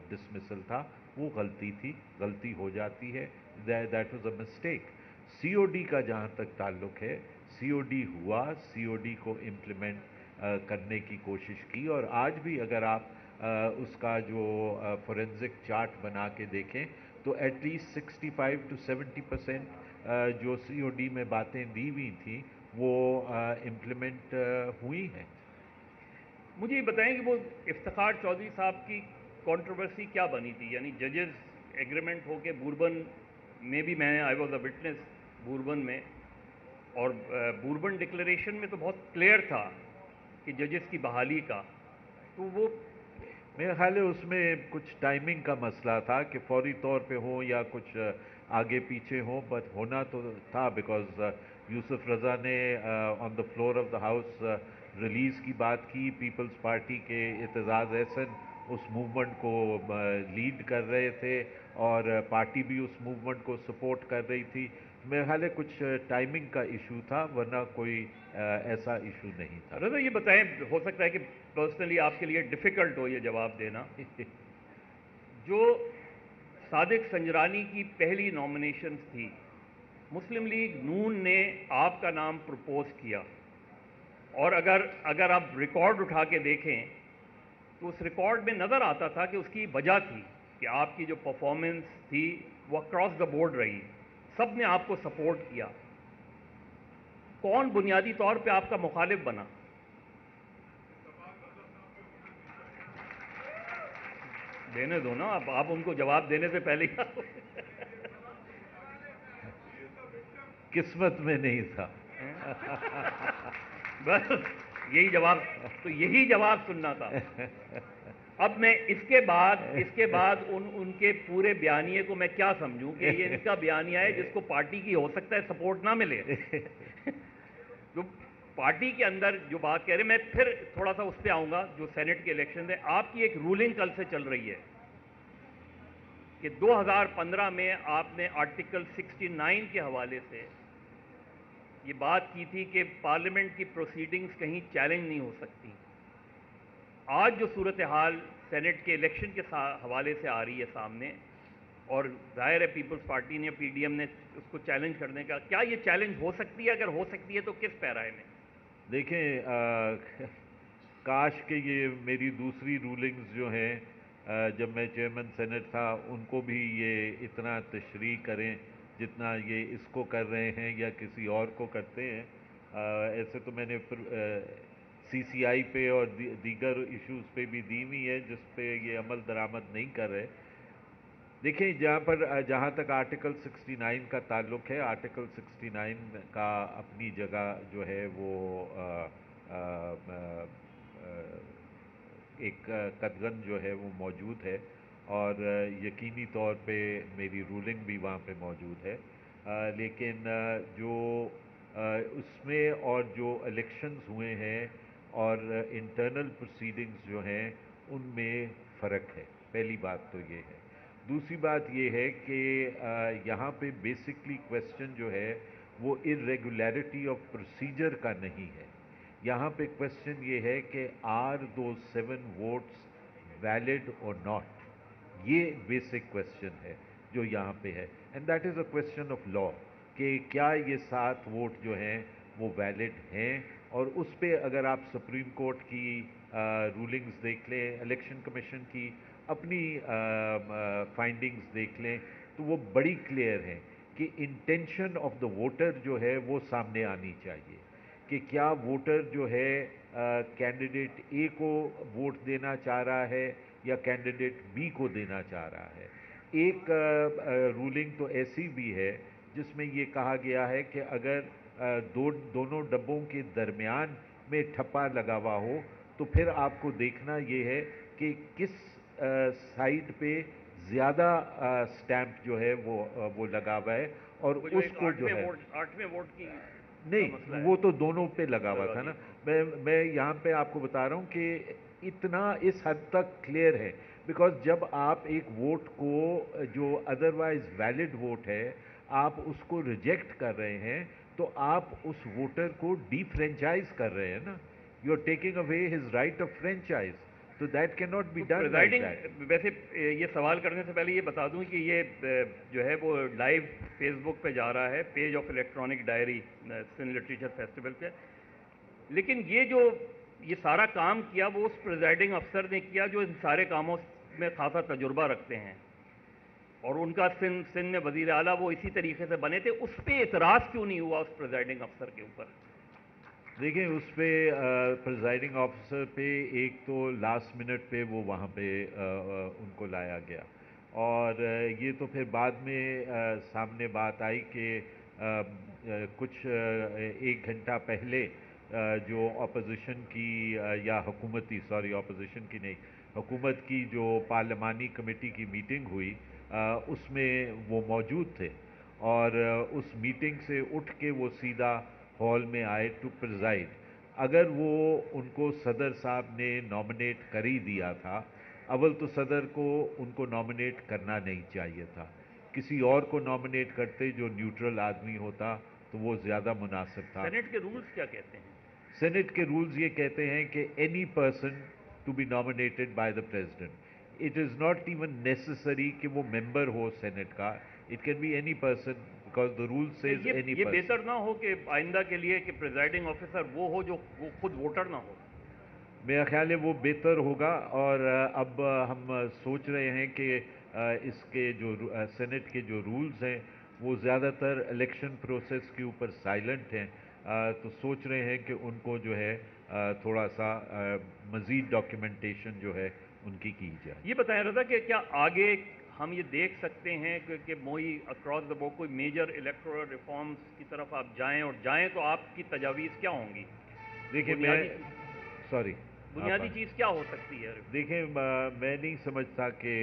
ڈسمسل تھا وہ غلطی تھی، غلطی ہو جاتی ہے، that was a mistake. C O D کا جہاں تک تعلق ہے، سی او ڈی ہوا، سی او ڈی کو امپلیمنٹ کرنے کی کوشش کی، اور آج بھی اگر آپ اس کا جو فورینزک چارٹ بنا کے دیکھیں تو ایٹ لیسٹ 65 to 70% جو سی او ڈی میں باتیں دی ہوئی تھیں وہ امپلیمنٹ ہوئی ہیں۔ مجھے یہ بتائیں کہ وہ افتخار چودھری صاحب کی کنٹروورسی کیا بنی تھی؟ یعنی ججز ایگریمنٹ ہو کے بوربن میں بھی میں I was a witness bourbon میں، اور بوربن ڈکلیریشن میں تو بہت کلیئر تھا کہ ججز کی بحالی کا، تو وہ میرے خیال ہے اس میں کچھ ٹائمنگ کا مسئلہ تھا کہ فوری طور پہ ہوں یا کچھ آگے پیچھے ہوں، بٹ ہونا تو تھا، بیکاز یوسف رضا نے on the floor of the house release کی بات کی۔ پیپلز پارٹی کے اعتزاز احسن اس موومنٹ کو لیڈ کر رہے تھے، اور پارٹی بھی اس موومنٹ کو سپورٹ کر رہی تھی۔ میرے خیال ہے کچھ ٹائمنگ کا ایشو تھا، ورنہ کوئی ایسا ایشو نہیں تھا۔ رضا یہ بتائیں، ہو سکتا ہے کہ پرسنلی آپ کے لیے ڈیفیکلٹ ہو یہ جواب دینا، جو صادق سنجرانی کی پہلی نامنیشنز تھی، مسلم لیگ نون نے آپ کا نام پرپوز کیا، اور اگر آپ ریکارڈ اٹھا کے دیکھیں تو اس ریکارڈ میں نظر آتا تھا کہ اس کی وجہ تھی کہ آپ کی جو پرفارمنس تھی وہ اکراس دا بورڈ رہی، سب نے آپ کو سپورٹ کیا۔ کون بنیادی طور پہ آپ کا مخالف بنا؟ دینے دو نا، آپ ان کو جواب دینے سے پہلے قسمت میں نہیں تھا۔ بس یہی جواب سننا تھا۔ اب میں اس کے بعد ان کے پورے بیانیے کو میں کیا سمجھوں کہ یہ ان کا بیانیہ ہے جس کو پارٹی کی ہو سکتا ہے سپورٹ نہ ملے۔ جو پارٹی کے اندر جو بات کہہ رہے ہیں، میں پھر تھوڑا سا اس پہ آؤں گا جو سینٹ کے الیکشن ہے۔ آپ کی ایک رولنگ کل سے چل رہی ہے کہ 2015 میں آپ نے آرٹیکل 69 کے حوالے سے یہ بات کی تھی کہ پارلیمنٹ کی پروسیڈنگز کہیں چیلنج نہیں ہو سکتی۔ آج جو صورتحال سینٹ کے الیکشن کے حوالے سے آ رہی ہے سامنے، اور ظاہر ہے پیپلز پارٹی نے، پی ڈی ایم نے اس کو چیلنج کرنے کا، کیا یہ چیلنج ہو سکتی ہے؟ اگر ہو سکتی ہے تو کس پیرائے میں؟ دیکھیں، کاش کہ یہ میری دوسری رولنگز جو ہیں جب میں چیئرمین سینٹ تھا ان کو بھی یہ اتنا تشریح کریں جتنا یہ اس کو کر رہے ہیں یا کسی اور کو کرتے ہیں۔ ایسے تو میں نے سی سی آئی پہ اور دیگر ایشوز پہ بھی دی ہوئی ہے جس پہ یہ عمل درآمد نہیں کر رہے۔ دیکھیں، جہاں تک آرٹیکل 69 کا تعلق ہے، آرٹیکل 69 کا اپنی جگہ جو ہے وہ ایک قدغن جو ہے وہ موجود ہے، اور یقینی طور پہ میری رولنگ بھی وہاں پہ موجود ہے، لیکن جو اس میں اور جو الیکشنز ہوئے ہیں اور انٹرنل پروسیڈنگز جو ہیں ان میں فرق ہے۔ پہلی بات تو یہ ہے۔ دوسری بات یہ ہے کہ یہاں پہ بیسکلی کویسچن جو ہے وہ irregularity آف پروسیجر کا نہیں ہے۔ یہاں پہ کویسچن یہ ہے کہ آر دوز 7 ووٹس ویلڈ اور ناٹ، یہ بیسک کویسچن ہے جو یہاں پہ ہے، and that is a question of law. کہ کیا یہ 7 ووٹ جو ہیں وہ ویلڈ ہیں، اور اس پہ اگر آپ سپریم کورٹ کی رولنگز دیکھ لیں، الیکشن کمیشن کی اپنی فائنڈنگز دیکھ لیں، تو وہ بڑی کلیئر ہیں کہ انٹینشن آف دا ووٹر جو ہے وہ سامنے آنی چاہیے، کہ کیا ووٹر جو ہے کینڈیڈیٹ اے کو ووٹ دینا چاہ رہا ہے یا کینڈیڈیٹ بی کو دینا چاہ رہا ہے۔ ایک رولنگ تو ایسی بھی ہے جس میں یہ کہا گیا ہے کہ اگر دونوں ڈبوں کے درمیان میں ٹھپا لگا ہوا ہو تو پھر آپ کو دیکھنا یہ ہے کہ کس سائڈ پہ زیادہ سٹیمپ جو ہے وہ لگا ہوا ہے، اور وہ جو اس ایک کو جو ہے 8ویں ووٹ کی مسئلہ نہیں، ہے وہ تو دونوں پہ لگا ہوا تھا نا۔ میں یہاں پہ آپ کو بتا رہا ہوں کہ اتنا اس حد تک کلیئر ہے، بیکاز جب آپ ایک ووٹ کو جو ادروائز ویلڈ ووٹ ہے آپ اس کو ریجیکٹ کر رہے ہیں تو آپ اس ووٹر کو ڈی فرینچائز کر رہے ہیں نا، you are taking away his right of franchise, تو that can not be done like that. ویسے یہ سوال کرنے سے پہلے یہ بتا دوں کہ یہ جو ہے وہ لائیو فیس بک پہ جا رہا ہے، page of electronic diary Sindh literature festival پہ، لیکن یہ سارا کام کیا وہ اس پریزائڈنگ افسر نے کیا جو ان سارے کاموں میں خاصا تجربہ رکھتے ہیں، اور ان کا سندھ میں وزیر اعلیٰ وہ اسی طریقے سے بنے تھے، اس پہ اعتراض کیوں نہیں ہوا اس پریزائڈنگ افسر کے اوپر؟ دیکھیں اس پہ پریزائڈنگ آفیسر پہ ایک تو لاسٹ منٹ پہ وہ وہاں پہ ان کو لایا گیا، اور یہ تو پھر بعد میں سامنے بات آئی کہ کچھ 1 گھنٹہ پہلے جو اپوزیشن کی یا حکومتی اپوزیشن کی نہیں، حکومت کی جو پارلیمانی کمیٹی کی میٹنگ ہوئی اس میں وہ موجود تھے، اور اس میٹنگ سے اٹھ کے وہ سیدھا ہال میں آئے ٹو پریزائڈ۔ اگر وہ ان کو صدر صاحب نے نامنیٹ کر ہی دیا تھا، اول تو صدر کو ان کو نامنیٹ کرنا نہیں چاہیے تھا، کسی اور کو نامنیٹ کرتے جو نیوٹرل آدمی ہوتا تو وہ زیادہ مناسب تھا۔ سینٹ کے رولز کیا کہتے ہیں؟ سینٹ کے رولز یہ کہتے ہیں کہ any person to be nominated by the president, it is not even necessary کہ وہ ممبر ہو سینٹ کا، it can be any person because the rule says any یہ پرسن۔ بہتر نہ ہو کہ آئندہ کے لیے کہ پریزائڈنگ آفیسر وہ ہو جو وہ خود ووٹر نہ ہو؟ میرا خیال ہے وہ بہتر ہوگا، اور اب ہم سوچ رہے ہیں کہ اس کے جو سینٹ کے جو رولز ہیں وہ زیادہ تر الیکشن پروسیس کے اوپر سائلنٹ ہیں، تو سوچ رہے ہیں کہ ان کو جو ہے تھوڑا سا مزید ڈاکیومنٹیشن جو ہے ان کی جائے۔ یہ بتائیں رضا کہ کیا آگے ہم یہ دیکھ سکتے ہیں کہ موئی اکراس دا بورڈ کوئی میجر الیکٹورل ریفارمز کی طرف آپ جائیں، اور جائیں تو آپ کی تجاویز کیا ہوں گی؟ دیکھیں بنیادی چیز کیا ہو سکتی ہے؟ دیکھیں میں نہیں سمجھتا کہ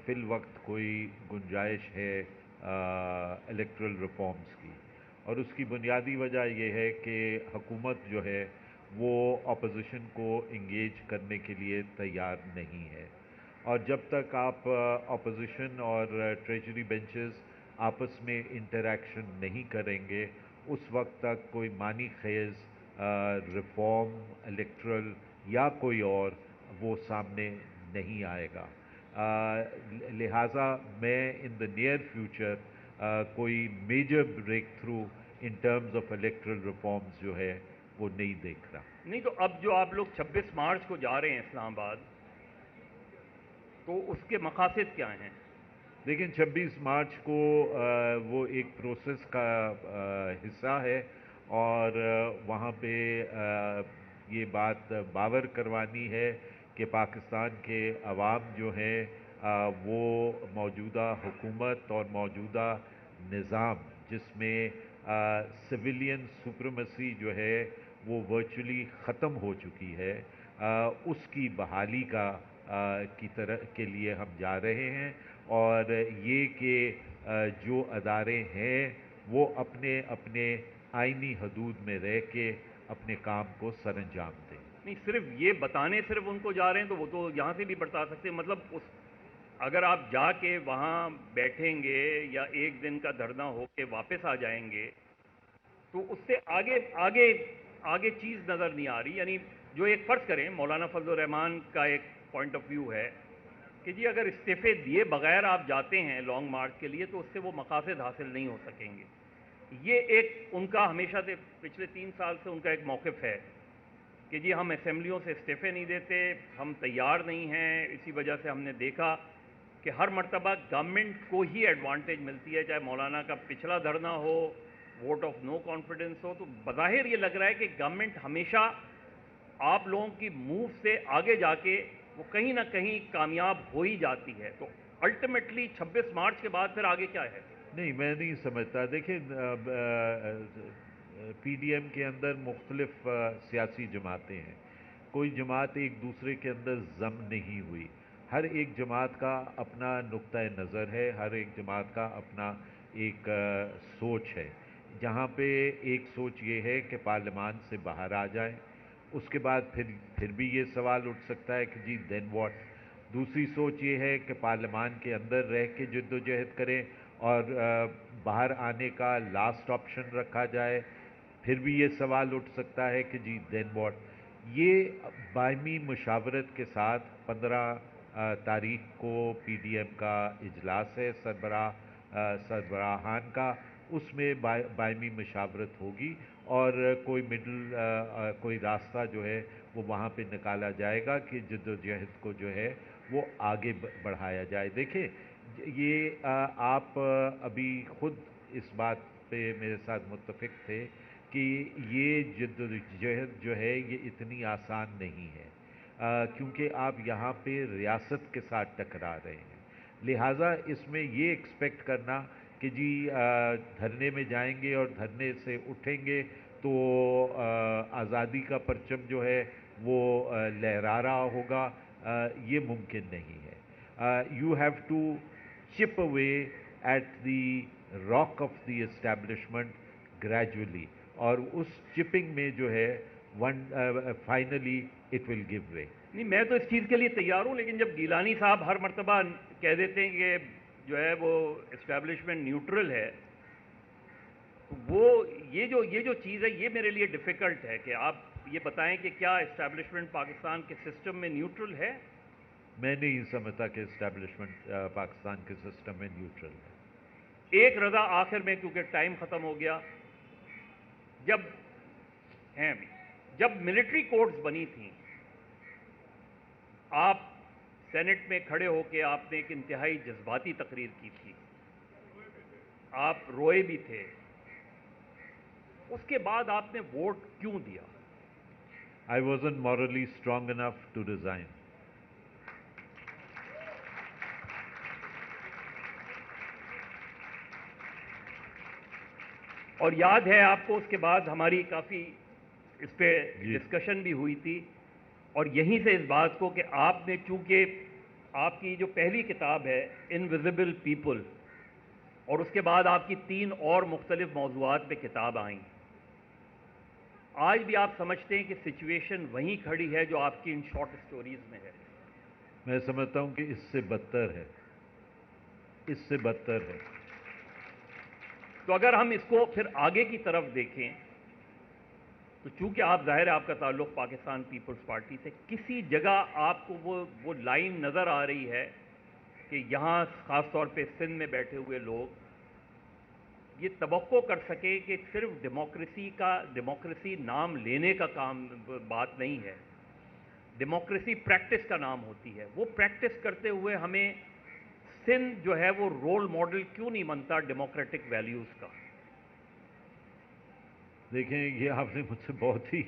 فی الوقت کوئی گنجائش ہے الیکٹرل ریفارمز کی، اور اس کی بنیادی وجہ یہ ہے کہ حکومت جو ہے وہ اپوزیشن کو انگیج کرنے کے لیے تیار نہیں ہے، اور جب تک آپ اپوزیشن اور ٹریجری بینچز آپس میں انٹریکشن نہیں کریں گے اس وقت تک کوئی معنی خیز ریفارم الیکٹرل یا کوئی اور وہ سامنے نہیں آئے گا، لہٰذا میں ان دا نیئر فیوچر کوئی major breakthrough in terms of electoral reforms جو ہے وہ نہیں دیکھ رہا۔ نہیں تو اب جو آپ لوگ 26 مارچ کو جا رہے ہیں اسلام آباد، تو اس کے مقاصد کیا ہیں؟ لیکن 26 مارچ کو وہ ایک پروسیس کا حصہ ہے، اور وہاں پہ یہ بات باور کروانی ہے کہ پاکستان کے عوام جو ہیں وہ موجودہ حکومت اور موجودہ نظام جس میں سویلین سپریمیسی جو ہے وہ ورچولی ختم ہو چکی ہے، اس کی بحالی کے لیے ہم جا رہے ہیں، اور یہ کہ جو ادارے ہیں وہ اپنے اپنے آئینی حدود میں رہ کے اپنے کام کو سر انجام دیں۔ نہیں صرف یہ بتانے صرف ان کو جا رہے ہیں تو وہ تو یہاں سے بھی بتا سکتے ہیں، مطلب اگر آپ جا کے وہاں بیٹھیں گے یا ایک دن کا دھرنا ہو کے واپس آ جائیں گے تو اس سے آگے چیز نظر نہیں آ رہی، یعنی جو ایک فرض کریں مولانا فضل الرحمان کا ایک پوائنٹ آف ویو ہے کہ جی اگر استعفے دیے بغیر آپ جاتے ہیں لانگ مارچ کے لیے تو اس سے وہ مقاصد حاصل نہیں ہو سکیں گے، یہ ایک ان کا ہمیشہ سے پچھلے 3 سال سے ان کا ایک موقف ہے کہ جی ہم اسمبلیوں سے استعفے نہیں دیتے، ہم تیار نہیں ہیں، اسی وجہ سے ہم نے دیکھا کہ ہر مرتبہ گورنمنٹ کو ہی ایڈوانٹیج ملتی ہے، چاہے مولانا کا پچھلا دھرنا ہو، ووٹ آف نو کانفیڈنس ہو، تو بظاہر یہ لگ رہا ہے کہ گورنمنٹ ہمیشہ آپ لوگوں کی موو سے آگے جا کے وہ کہیں نہ کہیں کامیاب ہو ہی جاتی ہے. تو الٹیمیٹلی 26 مارچ کے بعد پھر آگے کیا ہے؟ نہیں، میں نہیں سمجھتا. دیکھیں، پی ڈی ایم کے اندر مختلف سیاسی جماعتیں ہیں. کوئی جماعت ایک دوسرے کے اندر ضم نہیں ہوئی. ہر ایک جماعت کا اپنا نقطۂ نظر ہے، ہر ایک جماعت کا اپنا ایک سوچ ہے. جہاں پہ ایک سوچ یہ ہے کہ پارلیمان سے باہر آ جائیں، اس کے بعد پھر بھی یہ سوال اٹھ سکتا ہے کہ جی دین واٹ. دوسری سوچ یہ ہے کہ پارلیمان کے اندر رہ کے جد و جہد کریں اور باہر آنے کا لاسٹ آپشن رکھا جائے. پھر بھی یہ سوال اٹھ سکتا ہے کہ جی دین واٹ. یہ باہمی مشاورت کے ساتھ 15 تاریخ کو پی ڈی ایم کا اجلاس ہے سربراہان کا. اس میں باہمی مشاورت ہوگی اور کوئی راستہ جو ہے وہ وہاں پہ نکالا جائے گا کہ جد و جہد کو جو ہے وہ آگے بڑھایا جائے. دیکھیں، یہ آپ ابھی خود اس بات پہ میرے ساتھ متفق تھے کہ یہ جد و جہد جو ہے یہ اتنی آسان نہیں ہے، کیونکہ آپ یہاں پہ ریاست کے ساتھ ٹکرا رہے ہیں. لہٰذا اس میں یہ ایکسپیکٹ کرنا کہ جی دھرنے میں جائیں گے اور دھرنے سے اٹھیں گے تو آزادی کا پرچم جو ہے وہ لہرا رہا ہوگا، یہ ممکن نہیں ہے. You have to chip away at the rock of the establishment gradually, اور اس چپنگ میں جو ہے finally it will give way. نہیں، میں تو اس چیز کے لیے تیار ہوں، لیکن جب گیلانی صاحب ہر مرتبہ کہہ دیتے ہیں کہ جو ہے وہ اسٹیبلشمنٹ نیوٹرل ہے، وہ یہ جو چیز ہے یہ میرے لیے ڈیفیکلٹ ہے کہ آپ یہ بتائیں کہ کیا اسٹیبلشمنٹ پاکستان کے سسٹم میں نیوٹرل ہے؟ میں نہیں سمجھتا کہ اسٹیبلشمنٹ پاکستان کے سسٹم میں نیوٹرل ہے. ایک رضا آخر میں، کیونکہ ٹائم ختم ہو گیا، جب ملٹری کورٹس بنی تھیں، آپ سینٹ میں کھڑے ہو کے آپ نے ایک انتہائی جذباتی تقریر کی تھی، آپ روئے بھی تھے. اس کے بعد آپ نے ووٹ کیوں دیا؟ I wasn't morally strong enough to resign. اور یاد ہے آپ کو اس کے بعد ہماری کافی اس پہ ڈسکشن بھی ہوئی تھی، اور یہیں سے اس بات کو کہ آپ نے، چونکہ آپ کی جو پہلی کتاب ہے انویزیبل پیپل، اور اس کے بعد آپ کی 3 اور مختلف موضوعات پہ کتاب آئیں، آج بھی آپ سمجھتے ہیں کہ سچویشن وہیں کھڑی ہے جو آپ کی ان شارٹ سٹوریز میں ہے؟ میں سمجھتا ہوں کہ اس سے بدتر ہے، اس سے بدتر ہے. تو اگر ہم اس کو پھر آگے کی طرف دیکھیں تو چونکہ آپ ظاہر ہے آپ کا تعلق پاکستان پیپلز پارٹی سے، کسی جگہ آپ کو وہ لائن نظر آ رہی ہے کہ یہاں خاص طور پہ سندھ میں بیٹھے ہوئے لوگ یہ توقع کر سکیں کہ صرف ڈیموکریسی نام لینے کا کام بات نہیں ہے، ڈیموکریسی پریکٹس کا نام ہوتی ہے. وہ پریکٹس کرتے ہوئے ہمیں سندھ جو ہے وہ رول ماڈل کیوں نہیں بنتا ڈیموکریٹک ویلیوز کا؟ دیکھیں، یہ آپ نے مجھ سے بہت ہی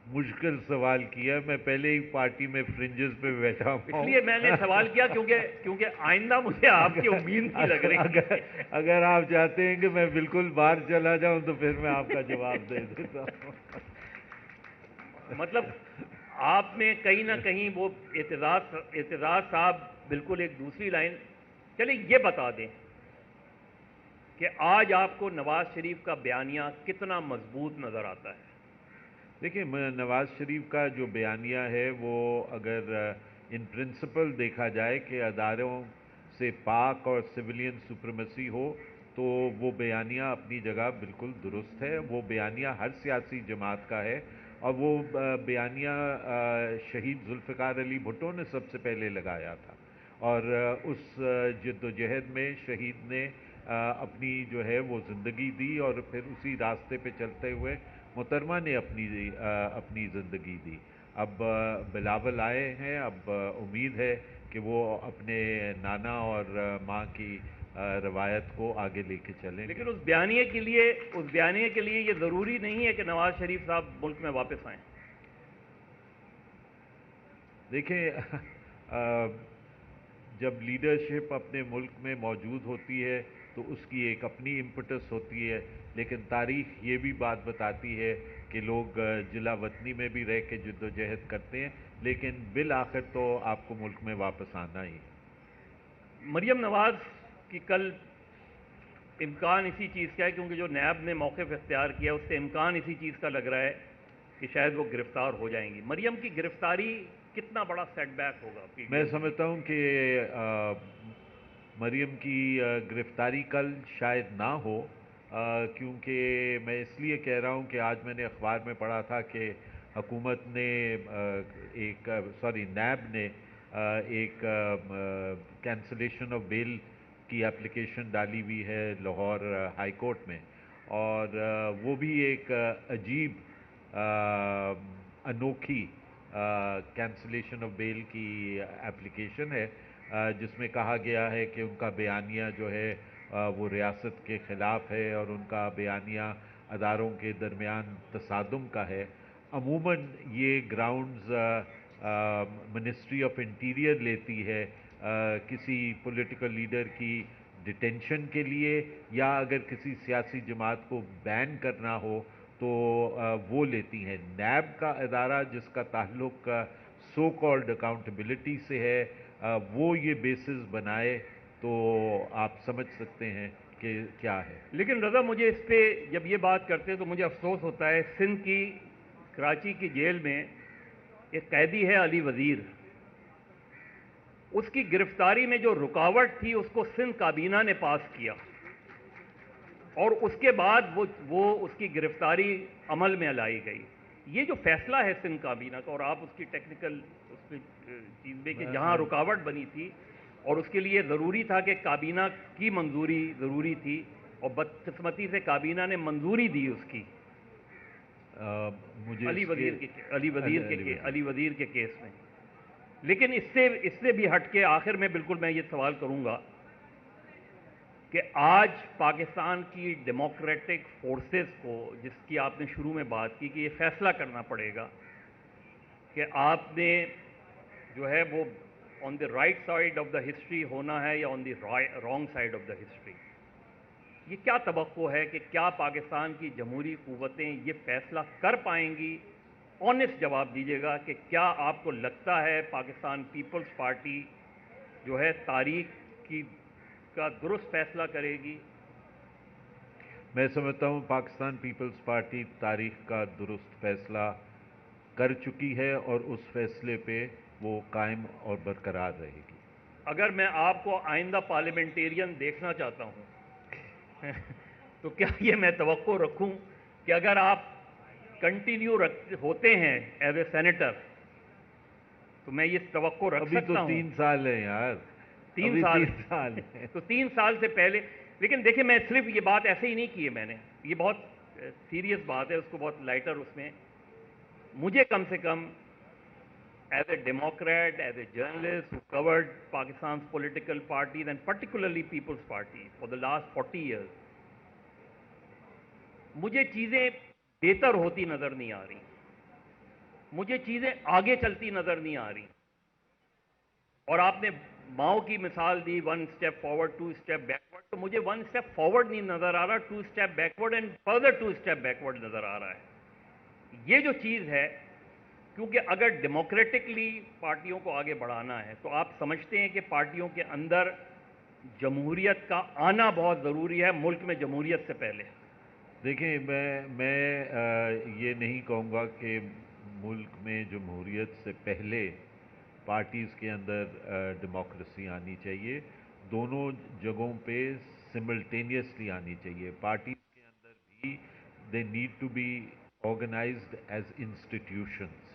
مشکل سوال کیا. میں پہلے ہی پارٹی میں فرنجز پہ بیٹھا ہوں، اس لیے میں نے سوال کیا کیونکہ آئندہ مجھے آپ کی امید نہیں لگ رہی. اگر آپ چاہتے ہیں کہ میں بالکل باہر چلا جاؤں تو پھر میں آپ کا جواب دے دیتا ہوں. مطلب آپ میں کہیں نہ کہیں وہ اعتزاز صاحب بالکل ایک دوسری لائن. چلیں یہ بتا دیں کہ آج آپ کو نواز شریف کا بیانیہ کتنا مضبوط نظر آتا ہے؟ دیکھیں، نواز شریف کا جو بیانیہ ہے وہ اگر ان پرنسپل دیکھا جائے کہ اداروں سے پاک اور سویلین سپریمیسی ہو تو وہ بیانیہ اپنی جگہ بالکل درست ہے. وہ بیانیہ ہر سیاسی جماعت کا ہے، اور وہ بیانیہ شہید ذوالفقار علی بھٹو نے سب سے پہلے لگایا تھا، اور اس جد و جہد میں شہید نے اپنی جو ہے وہ زندگی دی، اور پھر اسی راستے پہ چلتے ہوئے محترمہ نے اپنی زندگی دی۔ اب بلاول آئے ہیں، اب امید ہے کہ وہ اپنے نانا اور ماں کی روایت کو آگے لے کے چلیں۔ لیکن اس بیانیے کے لیے یہ ضروری نہیں ہے کہ نواز شریف صاحب ملک میں واپس آئیں۔ دیکھیں، جب لیڈرشپ اپنے ملک میں موجود ہوتی ہے تو اس کی ایک اپنی امپٹس ہوتی ہے، لیکن تاریخ یہ بھی بات بتاتی ہے کہ لوگ جلا وطنی میں بھی رہ کے جد و جہد کرتے ہیں، لیکن بالآخر تو آپ کو ملک میں واپس آنا ہی۔ مریم نواز کی کل امکان اسی چیز کا ہے، کیونکہ جو نیب نے موقف اختیار کیا اس سے امکان اسی چیز کا لگ رہا ہے کہ شاید وہ گرفتار ہو جائیں گی۔ مریم کی گرفتاری کتنا بڑا سیٹ بیک ہوگا؟ میں سمجھتا ہوں کہ مریم کی گرفتاری کل شاید نہ ہو، کیونکہ میں اس لیے کہہ رہا ہوں کہ آج میں نے اخبار میں پڑھا تھا کہ حکومت نے نیب نے ایک کینسلیشن آف بیل کی اپلیکیشن ڈالی ہوئی ہے لاہور ہائی کورٹ میں، اور وہ بھی ایک عجیب انوکھی کینسلیشن آف بیل کی اپلیکیشن ہے، جس میں کہا گیا ہے کہ ان کا بیانیہ جو ہے وہ ریاست کے خلاف ہے، اور ان کا بیانیہ اداروں کے درمیان تصادم کا ہے۔ عموماً یہ گراؤنڈز منسٹری آف انٹیریئر لیتی ہے کسی پولیٹیکل لیڈر کی ڈیٹینشن کے لیے، یا اگر کسی سیاسی جماعت کو بین کرنا ہو تو وہ لیتی ہیں۔ نیب کا ادارہ جس کا تعلق سو کالڈ اکاؤنٹیبلٹی سے ہے، وہ یہ بیسز بنائے تو آپ سمجھ سکتے ہیں کہ کیا ہے۔ لیکن رضا، مجھے اس پہ جب یہ بات کرتے تو مجھے افسوس ہوتا ہے، سندھ کی کراچی کی جیل میں ایک قیدی ہے علی وزیر، اس کی گرفتاری میں جو رکاوٹ تھی اس کو سندھ کابینہ نے پاس کیا، اور اس کے بعد وہ اس کی گرفتاری عمل میں لائی گئی۔ یہ جو فیصلہ ہے سندھ کابینہ کا، اور آپ اس کی ٹیکنیکل اس پہ چیز میں کہ جہاں رکاوٹ بنی تھی اور اس کے لیے ضروری تھا کہ کابینہ کی منظوری ضروری تھی، اور بدقسمتی سے کابینہ نے منظوری دی اس کی علی وزیر کے کیس میں۔ لیکن اس سے بھی ہٹ کے آخر میں بالکل میں یہ سوال کروں گا کہ آج پاکستان کی ڈیموکریٹک فورسز کو، جس کی آپ نے شروع میں بات کی کہ یہ فیصلہ کرنا پڑے گا کہ آپ نے جو ہے وہ on the right side of the history ہونا ہے یا on the wrong side of the history, یہ کیا توقع ہے کہ کیا پاکستان کی جمہوری قوتیں یہ فیصلہ کر پائیں گی؟ آنیسٹ جواب دیجیے گا کہ کیا آپ کو لگتا ہے پاکستان پیپلز پارٹی جو ہے تاریخ کا درست فیصلہ کرے گی؟ میں سمجھتا ہوں پاکستان پیپلز پارٹی تاریخ کا درست فیصلہ کر چکی ہے، اور اس فیصلے پہ وہ قائم اور برقرار رہے گی۔ اگر میں آپ کو آئندہ پارلیمنٹیرین دیکھنا چاہتا ہوں تو کیا یہ میں توقع رکھوں کہ اگر آپ کنٹینیو ہوتے ہیں ایز اے سینیٹر تو میں یہ توقع رکھ سکتا ہوں؟ ابھی تو 3 سال ہیں یار، 3 سال ہیں تو 3 سال سے پہلے، لیکن دیکھیں میں صرف یہ بات ایسے ہی نہیں کی ہے میں نے، یہ بہت سیریس بات ہے، اس کو بہت لائٹر اس میں مجھے کم سے کم as a Democrat, as a journalist who covered Pakistan's political parties and particularly People's Party for the last 40 years, مجھے چیزیں بہتر ہوتی نظر نہیں آ رہی، مجھے چیزیں آگے چلتی نظر نہیں آ رہی۔ اور آپ نے ماؤ کی مثال دی، 1 step forward 2 step backward، تو مجھے 1 step forward نہیں نظر آ رہا، 2 step backward and further 2 step backward نظر آ رہا ہے۔ یہ جو چیز ہے، کیونکہ اگر ڈیموکریٹکلی پارٹیوں کو آگے بڑھانا ہے تو آپ سمجھتے ہیں کہ پارٹیوں کے اندر جمہوریت کا آنا بہت ضروری ہے ملک میں جمہوریت سے پہلے۔ دیکھیں، میں یہ نہیں کہوں گا کہ ملک میں جمہوریت سے پہلے پارٹیز کے اندر ڈیموکریسی آنی چاہیے، دونوں جگہوں پہ سملٹینیسلی آنی چاہیے۔ پارٹیز کے اندر بھی they need to be organised as institutions,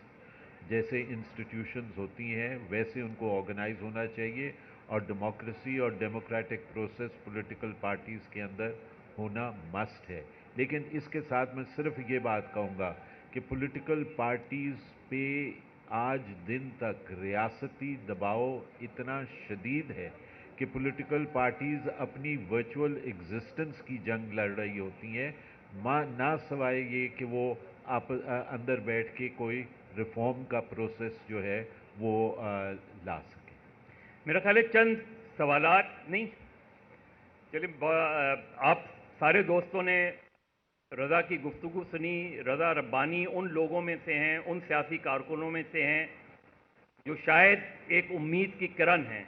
جیسے انسٹیٹیوشنز ہوتی ہیں ویسے ان کو آرگنائز ہونا چاہیے، اور ڈیموکریسی اور ڈیموکریٹک پروسیس پولیٹیکل پارٹیز کے اندر ہونا مسٹ ہے. لیکن اس کے ساتھ میں صرف یہ بات کہوں گا کہ پولیٹیکل پارٹیز پہ آج دن تک ریاستی دباؤ اتنا شدید ہے کہ پولیٹیکل پارٹیز اپنی ورچوئل ایگزسٹنس کی جنگ لڑ رہی ہوتی ہیں، نہ سوائے یہ کہ وہ اندر بیٹھ کے کوئی ریفارم کا پروسیس جو ہے وہ لا سکے. میرا خیال ہے چند سوالات نہیں چلیے آپ سارے دوستوں نے رضا کی گفتگو سنی. رضا ربانی ان لوگوں میں سے ہیں، ان سیاسی کارکنوں میں سے ہیں جو شاید ایک امید کی کرن ہیں،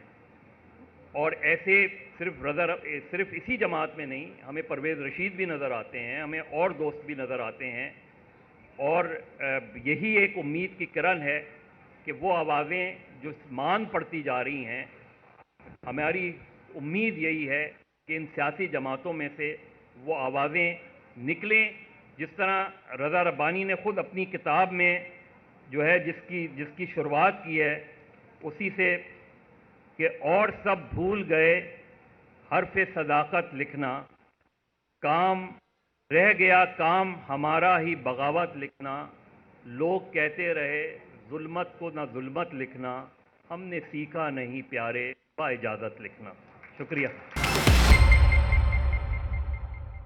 اور ایسے صرف اسی جماعت میں نہیں، ہمیں پرویز رشید بھی نظر آتے ہیں، ہمیں اور دوست بھی نظر آتے ہیں، اور یہی ایک امید کی کرن ہے کہ وہ آوازیں جو مان پڑتی جا رہی ہیں، ہماری امید یہی ہے کہ ان سیاسی جماعتوں میں سے وہ آوازیں نکلیں. جس طرح رضا ربانی نے خود اپنی کتاب میں جو ہے جس کی شروعات کی ہے اسی سے کہ اور سب بھول گئے حرف صداقت لکھنا، کام رہ گیا کام ہمارا ہی بغاوت لکھنا، لوگ کہتے رہے ظلمت کو نہ ظلمت لکھنا، ہم نے سیکھا نہیں پیارے با اجازت لکھنا. شکریہ.